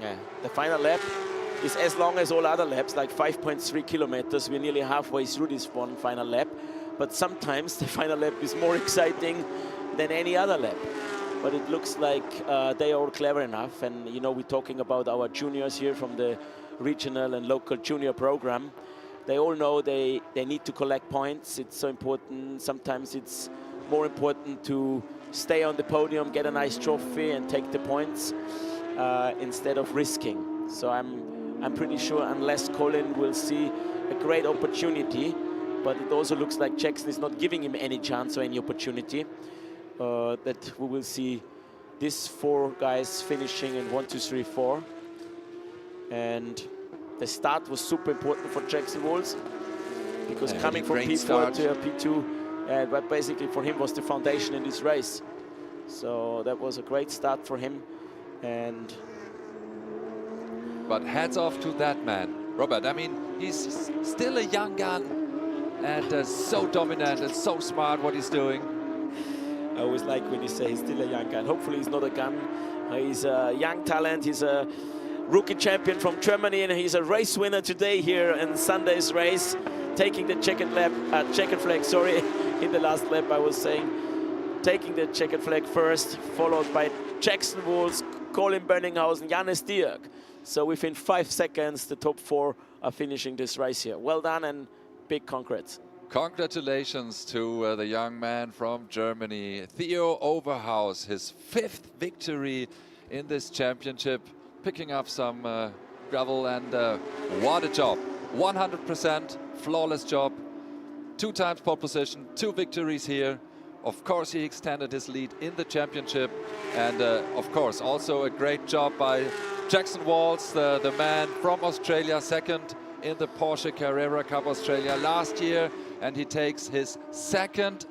Yeah, the final lap is as long as all other laps, like 5.3 kilometers. We're nearly halfway through this one final lap. But sometimes the final lap is more exciting than any other lap. But it looks like they are all clever enough. And, you know, we're talking about our juniors here from the regional and local junior program. They all know they need to collect points. It's so important. Sometimes it's more important to stay on the podium, get a nice trophy and take the points instead of risking. So I'm pretty sure unless Colin will see a great opportunity, but it also looks like Jackson is not giving him any chance or any opportunity, that we will see these 4 guys finishing in 1, 2, 3, 4. And the start was super important for Jackson Walls, because coming from P4 to P2, but basically for him was the foundation in this race. So that was a great start for him. And but hats off to that man, Robert. I mean, he's still a young gun and so dominant and so smart what he's doing. I always like when you say he's still a young gun. Hopefully he's not a gun. He's a young talent. He's a rookie champion from Germany, and he's a race winner today here in Sunday's race, taking the checkered flag, sorry, in the last lap I was saying, taking the checkered flag first, followed by Jackson Walls, Colin Bönninghausen, Jannes Dirk. So within 5 seconds, the top 4 are finishing this race here. Well done and big congrats. Congratulations to the young man from Germany, Theo Overhaus, his 5th victory in this championship, picking up some gravel, and what a job. 100% flawless job, 2 times pole position, 2 victories here. Of course, he extended his lead in the championship, and of course, also a great job by Jackson Walls, the man from Australia, 2nd in the Porsche Carrera Cup Australia last year, and he takes his second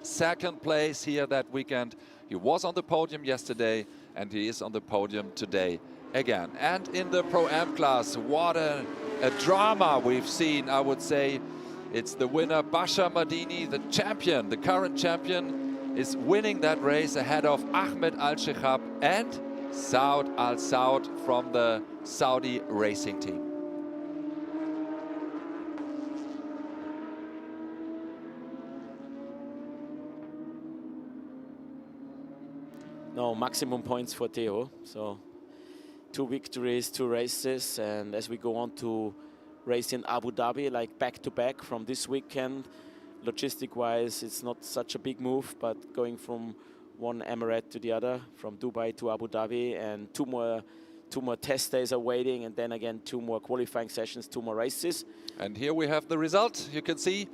place here that weekend. He was on the podium yesterday, and he is on the podium today again. And in the Pro-Am class, what a drama we've seen, I would say. It's the winner, Bashar Madini, the champion, the current champion, is winning that race ahead of Ahmed Al-Shekhab and Saud Al-Saud from the Saudi racing team. No, maximum points for Theo. So 2 victories, 2 races, and as we go on to race in Abu Dhabi, like back-to-back from this weekend, logistic-wise, it's not such a big move, but going from one emirate to the other, from Dubai to Abu Dhabi, and two more test days are waiting, and then again 2 more qualifying sessions, 2 more races. And here we have the result. You can see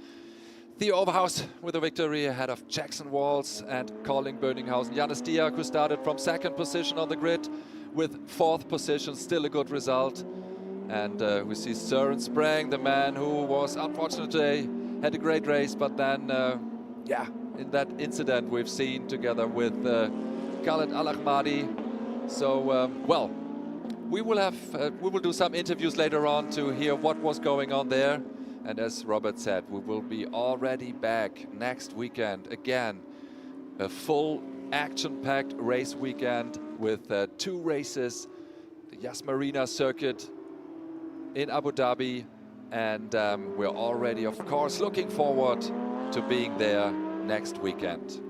Theo Overhaus with a victory ahead of Jackson Walls and Colin Bönninghausen. Jannes Dirk, who started from 2nd position on the grid with 4th position, still a good result. And we see Søren Sprang, the man who was unfortunate today, had a great race, but then, yeah, in that incident we've seen together with Khaled Al-Ahmadi. So, well, we will do some interviews later on to hear what was going on there. And as Robert said, we will be already back next weekend. Again, a full action-packed race weekend with 2 races, the Yas Marina circuit in Abu Dhabi. And we're already, of course, looking forward to being there next weekend.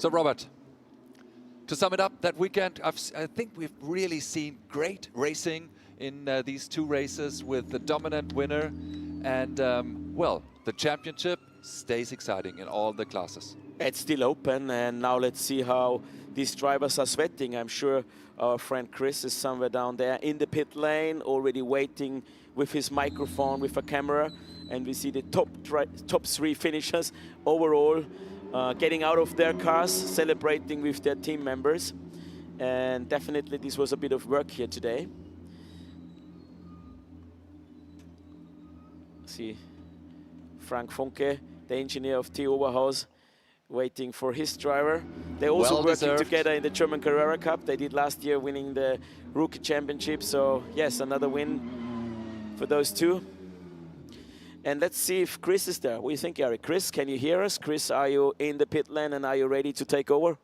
So, Robert, to sum it up, that weekend, I think we've really seen great racing in these 2 races with the dominant winner. And, well, the championship stays exciting in all the classes. It's still open, and now let's see how these drivers are sweating. I'm sure our friend Chris is somewhere down there in the pit lane, already waiting with his microphone, with a camera. And we see the top 3 finishers overall getting out of their cars, celebrating with their team members. And definitely this was a bit of work here today. See Frank Funke, the engineer of T. Oberhaus, waiting for his driver. They're also Well working deserved. together in the German Carrera Cup. They did last year, winning the Rookie Championship. So yes, another win for those two. And let's see if Chris is there. What do you think, Eric? Chris, can you hear us? Chris, are you in the pit lane and are you ready to take over?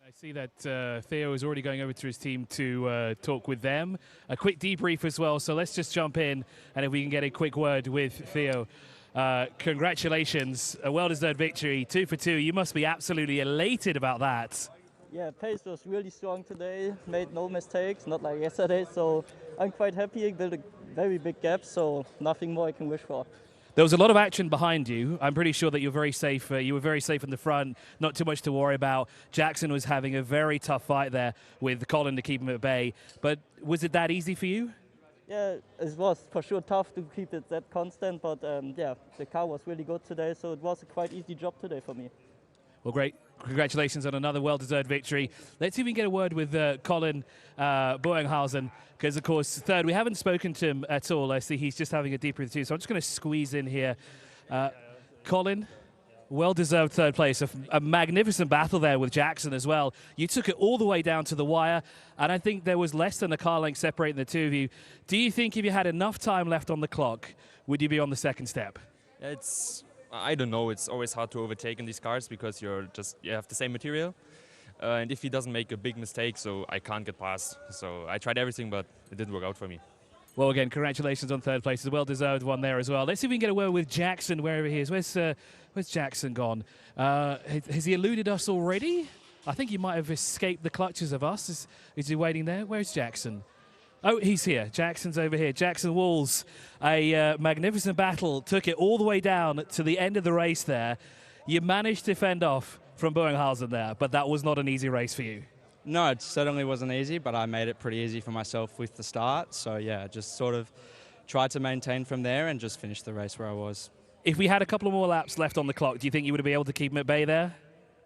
I see that Theo is already going over to his team to talk with them. A quick debrief as well, so let's just jump in, and if we can get a quick word with Theo. Congratulations, a well-deserved victory, 2 for 2. You must be absolutely elated about that. Yeah, pace was really strong today, made no mistakes, not like yesterday, so I'm quite happy. I built a very big gap, so nothing more I can wish for. There was a lot of action behind you. I'm pretty sure that you're very safe. You were very safe in the front, not too much to worry about. Jackson was having a very tough fight there with Colin to keep him at bay. But was it that easy for you? Yeah, it was for sure tough to keep it that constant, but yeah, the car was really good today, so it was a quite easy job today for me. Well, great. Congratulations on another well-deserved victory. Let's see if we can get a word with Colin Boenghausen, because, of course, third, we haven't spoken to him at all. I see he's just having a debrief too, so I'm just going to squeeze in here. Colin, well-deserved third place. A magnificent battle there with Jackson as well. You took it all the way down to the wire, and I think there was less than a car length separating the two of you. Do you think if you had enough time left on the clock, would you be on the second step? I don't know. It's always hard to overtake in these cars because you have the same material. And if he doesn't make a big mistake, so I can't get past. So I tried everything, but it didn't work out for me. Well, again, congratulations on third place. It's a well-deserved one there as well. Let's see if we can get a word with Jackson, wherever he is. Where's Jackson gone? Has he eluded us already? I think he might have escaped the clutches of us. Is he waiting there? Where's Jackson? Oh, he's here. Jackson's over here. Jackson Walls, a magnificent battle, took it all the way down to the end of the race there. You managed to fend off from Boenghausen there, but that was not an easy race for you. No, it certainly wasn't easy, but I made it pretty easy for myself with the start. So yeah, just sort of tried to maintain from there and just finish the race where I was. If we had a couple of more laps left on the clock, do you think you would have been able to keep him at bay there?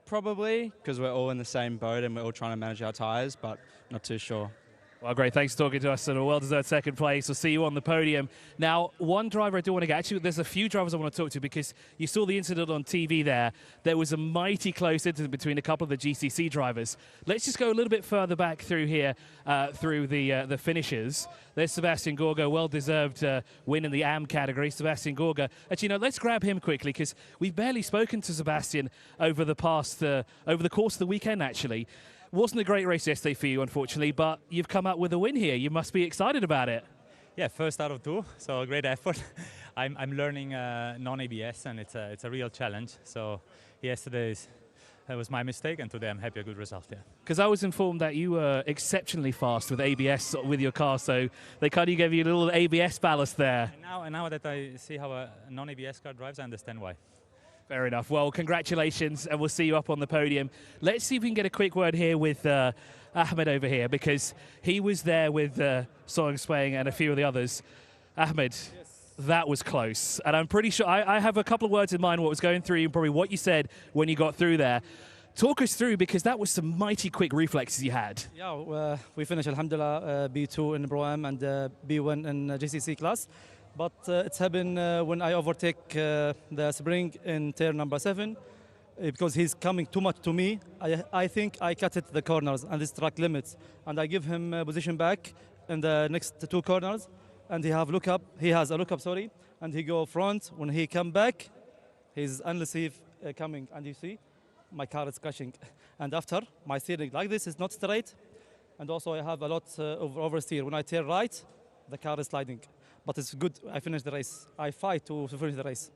Probably, because we're all in the same boat and we're all trying to manage our tyres, but not too sure. Well, great. Thanks for talking to us, and a well-deserved second place. We'll see you on the podium. Now, one driver I do want to get. Actually, there's a few drivers I want to talk to because you saw the incident on TV there. There was a mighty close incident between a couple of the GCC drivers. Let's just go a little bit further back through here, through the finishers. There's Sebastian Gorga, well-deserved win in the AM category. Sebastian Gorga. Actually, let's grab him quickly because we've barely spoken to Sebastian over the course of the weekend, actually. Wasn't a great race yesterday for you, unfortunately, but you've come out with a win here. You must be excited about it. Yeah, first out of two, so a great effort. I'm learning non-ABS, and it's a real challenge. So yesterday that was my mistake, and today I'm happy a good result. Yeah. Because I was informed that you were exceptionally fast with ABS with your car, so they kind of gave you a little ABS ballast there. And now that I see how a non-ABS car drives, I understand why. Fair enough. Well, congratulations, and we'll see you up on the podium. Let's see if we can get a quick word here with Ahmed over here, because he was there with Song Swang and a few of the others. Ahmed, that was close. And I'm pretty sure, I have a couple of words in mind what was going through you and probably what you said when you got through there. Talk us through, because that was some mighty quick reflexes you had. Yeah, we finished, alhamdulillah, B2 in Pro-Am and B1 in GCC class. But it's happened when I overtake the spring in turn number 7, because he's coming too much to me. I think I cut it the corners and this track limits, and I give him position back in the next 2 corners, and he has a look up, and he go front. When he come back, he's unreceived coming, and you see my car is crashing. And after, my steering like this is not straight, and also I have a lot of oversteer. When I turn right, the car is sliding. But it's good, I finished the race. I fight to finish the race.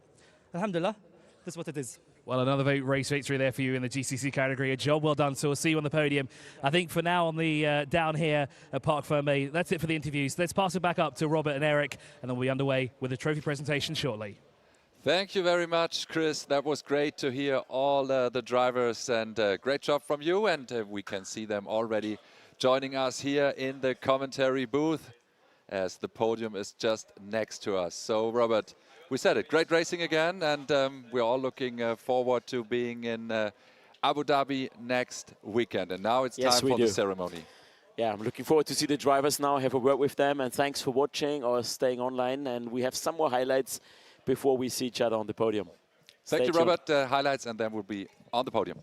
Alhamdulillah, this is what it is. Well, another race victory there for you in the GCC category. A job well done, so we'll see you on the podium. I think for now on the down here at Parc Fermé, that's it for the interviews. Let's pass it back up to Robert and Eric, and then we'll be underway with the trophy presentation shortly. Thank you very much, Chris. That was great to hear all the drivers, and great job from you. And we can see them already joining us here in the commentary booth, as the podium is just next to us. So, Robert, we said it, great racing again, and we're all looking forward to being in Abu Dhabi next weekend. And now it's Yes, time we for do. the ceremony. Yeah, I'm looking forward to see the drivers now, have a word with them, and thanks for watching or staying online. And we have some more highlights before we see each other on the podium. Thank Stay you, tuned. Robert. Highlights, and then we'll be on the podium.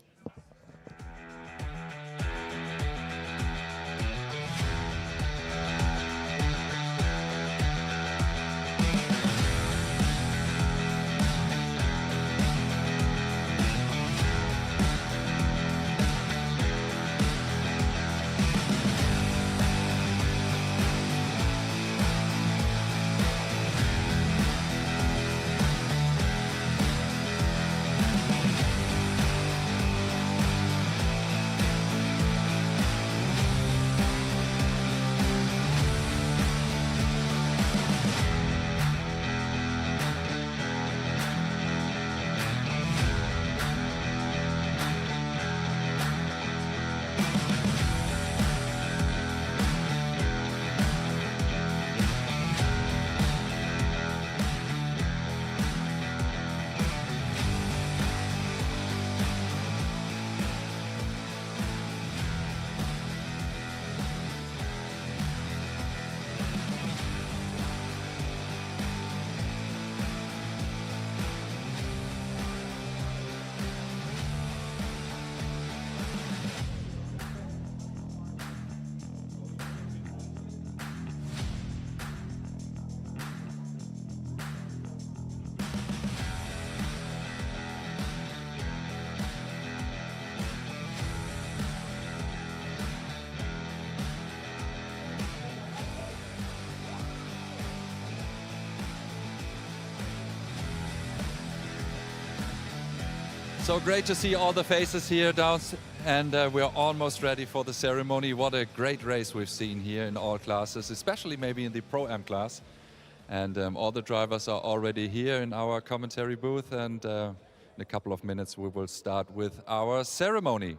So great to see all the faces here down, and we're almost ready for the ceremony. What a great race we've seen here in all classes, especially maybe in the Pro-Am class. And all the drivers are already here in our commentary booth, and in a couple of minutes we will start with our ceremony.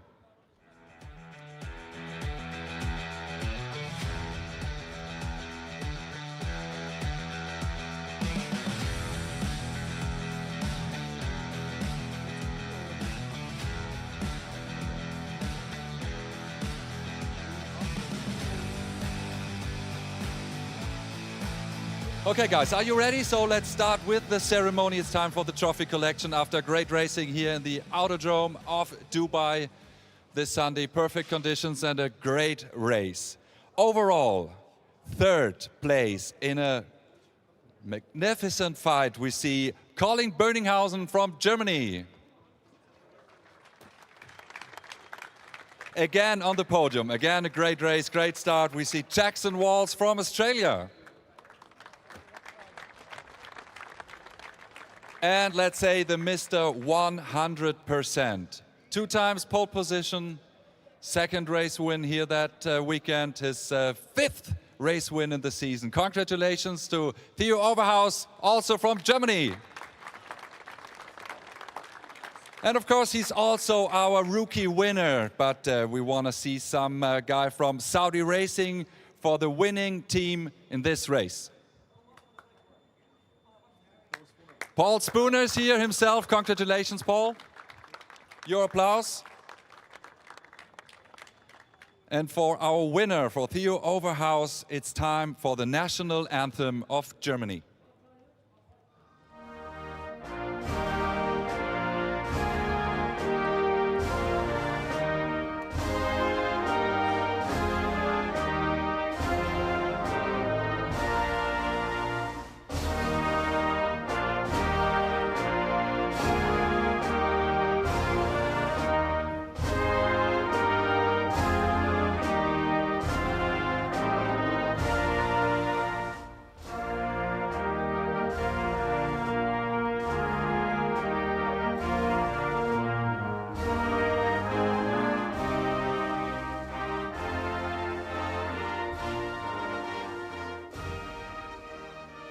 Okay guys, are you ready? So let's start with the ceremony. It's time for the trophy collection after great racing here in the Autodrome of Dubai this Sunday. Perfect conditions and a great race. Overall, third place in a magnificent fight. We see Colin Böninghausen from Germany. Again on the podium, again a great race, great start. We see Jackson Walls from Australia. And let's say the Mr. 100%. 2 times pole position, second race win here that weekend, his 5th race win in the season. Congratulations to Theo Overhaus, also from Germany. And of course, he's also our rookie winner, but we want to see some guy from Saudi Racing for the winning team in this race. Paul Spooner's here himself. Congratulations, Paul. Your applause. And for our winner, for Theo Overhaus, it's time for the national anthem of Germany.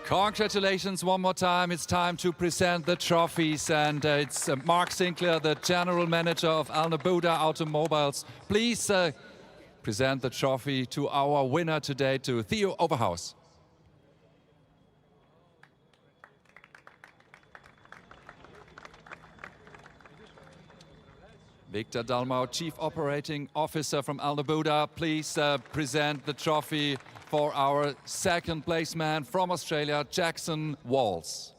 Congratulations one more time. It's time to present the trophies, and it's Mark Sinclair, the General Manager of Al Nabuda Automobiles. Please present the trophy to our winner today, to Theo Overhaus. Victor Dalmau, Chief Operating Officer from Al Nabuda, please present the trophy for our second place man from Australia, Jackson Walls.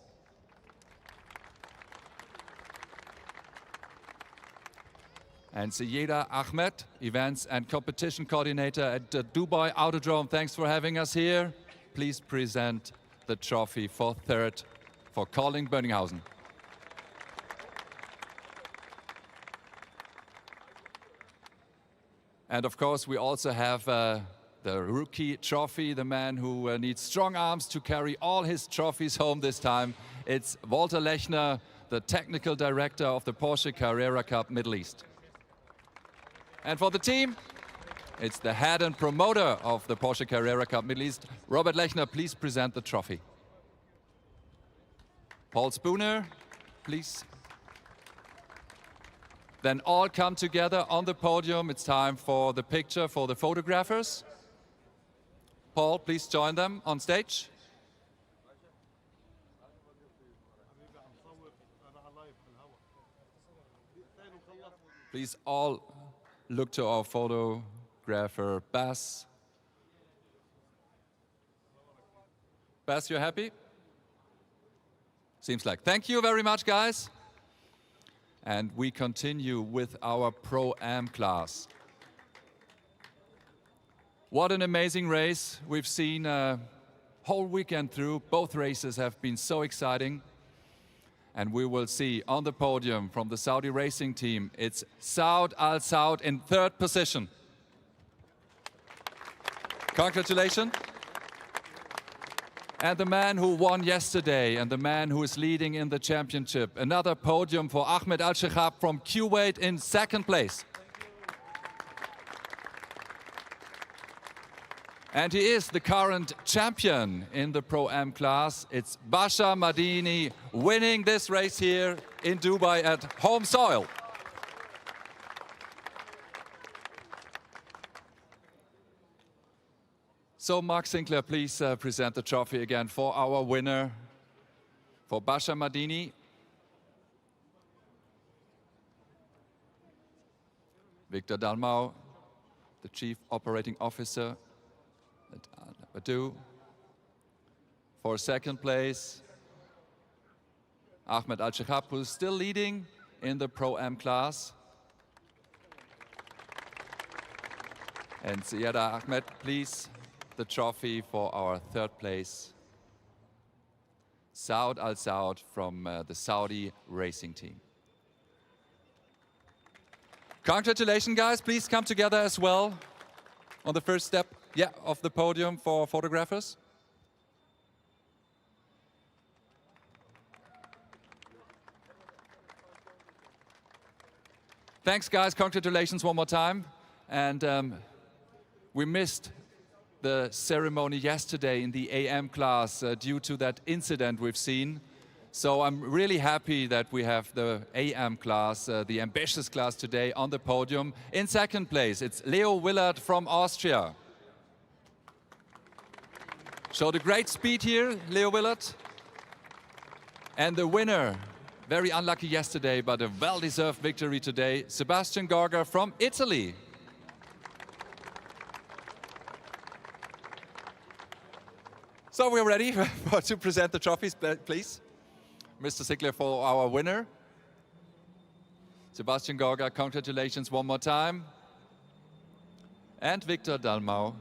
And Sayeda Ahmed, Events and Competition Coordinator at Dubai Autodrome, thanks for having us here. Please present the trophy for third for Colin Bönninghausen. And of course, we also have the rookie trophy, the man who needs strong arms to carry all his trophies home this time. It's Walter Lechner, the technical director of the Porsche Carrera Cup Middle East. And for the team, it's the head and promoter of the Porsche Carrera Cup Middle East, Robert Lechner. Please present the trophy. Paul Spooner, please. Then all come together on the podium. It's time for the picture for the photographers. Paul, please join them on stage. Please all look to our photographer, Bas. Bas, you're happy? Seems like. Thank you very much, guys. And we continue with our Pro-Am class. What an amazing race. We've seen a whole weekend through. Both races have been so exciting. And we will see on the podium from the Saudi racing team, it's Saud Al Saud in third position. Congratulations. And the man who won yesterday and the man who is leading in the championship. Another podium for Ahmed Al-Shehab from Kuwait in second place. And he is the current champion in the Pro-Am class. It's Basha Madini winning this race here in Dubai at home soil. So Mark Sinclair, please present the trophy again for our winner, for Basha Madini. Victor Dalmau, the Chief Operating Officer at Al Nabuda. For second place, Ahmed Al-Shehab, who's still leading in the Pro-Am class. And Sayeda Ahmed, please, the trophy for our third place, Saud Al Saud from the Saudi racing team. Congratulations, guys. Please come together as well on the first step of the podium for photographers. Thanks, guys. Congratulations one more time. And we missed the ceremony yesterday in the AM class due to that incident we've seen. So I'm really happy that we have the AM class, the ambitious class today on the podium. In second place, it's Leo Willard from Austria. Showed a great speed here, Leo Willard. And the winner, very unlucky yesterday, but a well-deserved victory today, Sebastian Gorga from Italy. So we're ready to present the trophies, please. Mr. Sinclair for our winner. Sebastian Gorga, congratulations one more time. And Victor Dalmau.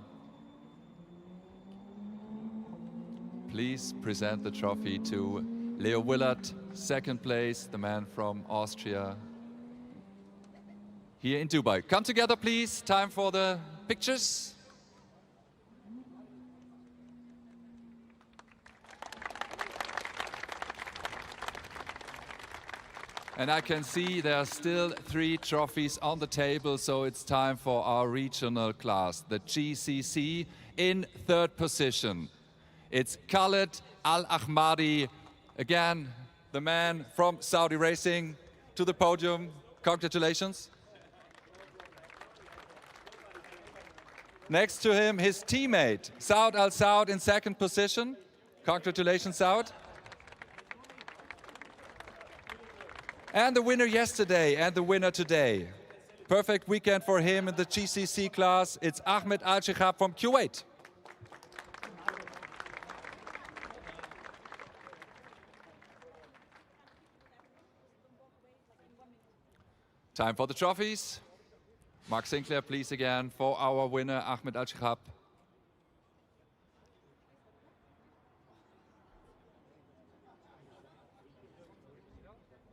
Please present the trophy to Leo Willard, second place, the man from Austria, here in Dubai. Come together, please. Time for the pictures. And I can see there are still 3 trophies on the table, so it's time for our regional class, the GCC, in third position. It's Khaled Al-Ahmadi, again, the man from Saudi Racing, to the podium. Congratulations. Next to him, his teammate, Saud Al Saud, in second position. Congratulations, Saud. And the winner yesterday and the winner today, Perfect weekend for him in the GCC class. It's Ahmed Al-Shikhab from Kuwait. Time for the trophies. Mark Sinclair, please, again, for our winner, Ahmed Al-Shikhab.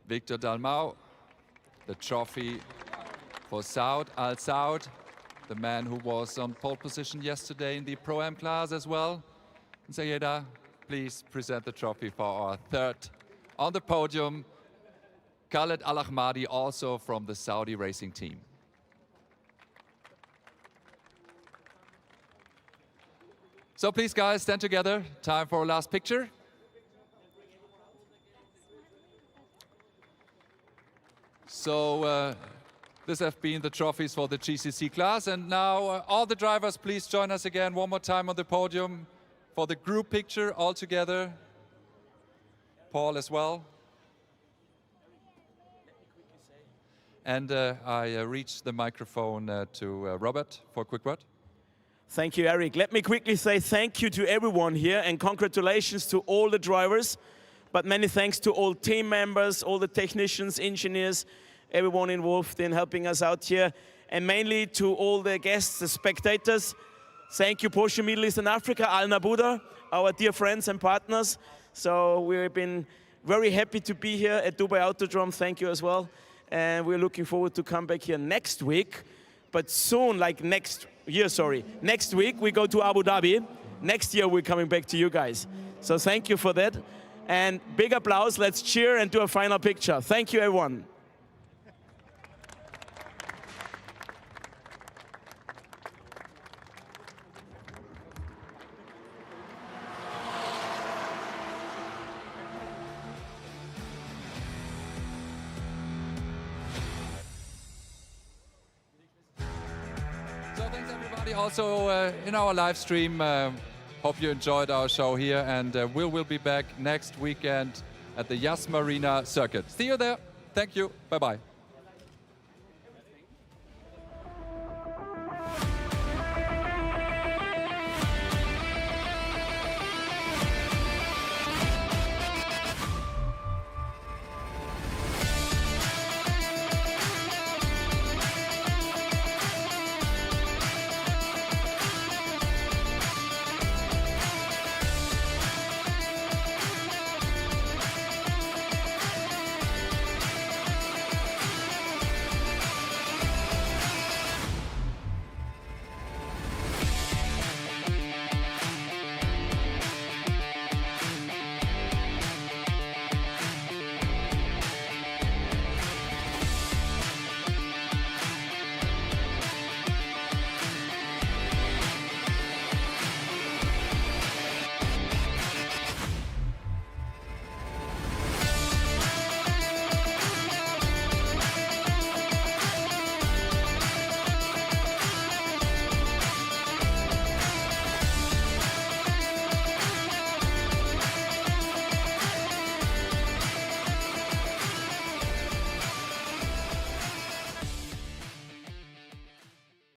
Victor Dalmau, the trophy for Saud Al-Saud, the man who was on pole position yesterday in the Pro-Am class as well. And Sayeda, please present the trophy for our third on the podium, Khaled Al-Ahmadi, also from the Saudi racing team. So please, guys, stand together. Time for a last picture. So this have been the trophies for the GCC class. And now all the drivers, please join us again one more time on the podium for the group picture all together. Paul as well. And I reach the microphone to Robert for a quick word. Thank you, Eric. Let me quickly say thank you to everyone here and congratulations to all the drivers. But many thanks to all team members, all the technicians, engineers, everyone involved in helping us out here. And mainly to all the guests, the spectators. Thank you, Porsche Middle East and Africa, Al Nabuda, our dear friends and partners. So we've been very happy to be here at Dubai Autodrome. Thank you as well. And we're looking forward to come back here next week. But soon, like next week we go to Abu Dhabi. Next year we're coming back to you guys. So thank you for that. And big applause, let's cheer and do a final picture. Thank you, everyone. Also in our live stream, hope you enjoyed our show here, and we will be back next weekend at the Yas Marina circuit. See you there. Thank you. Bye-bye.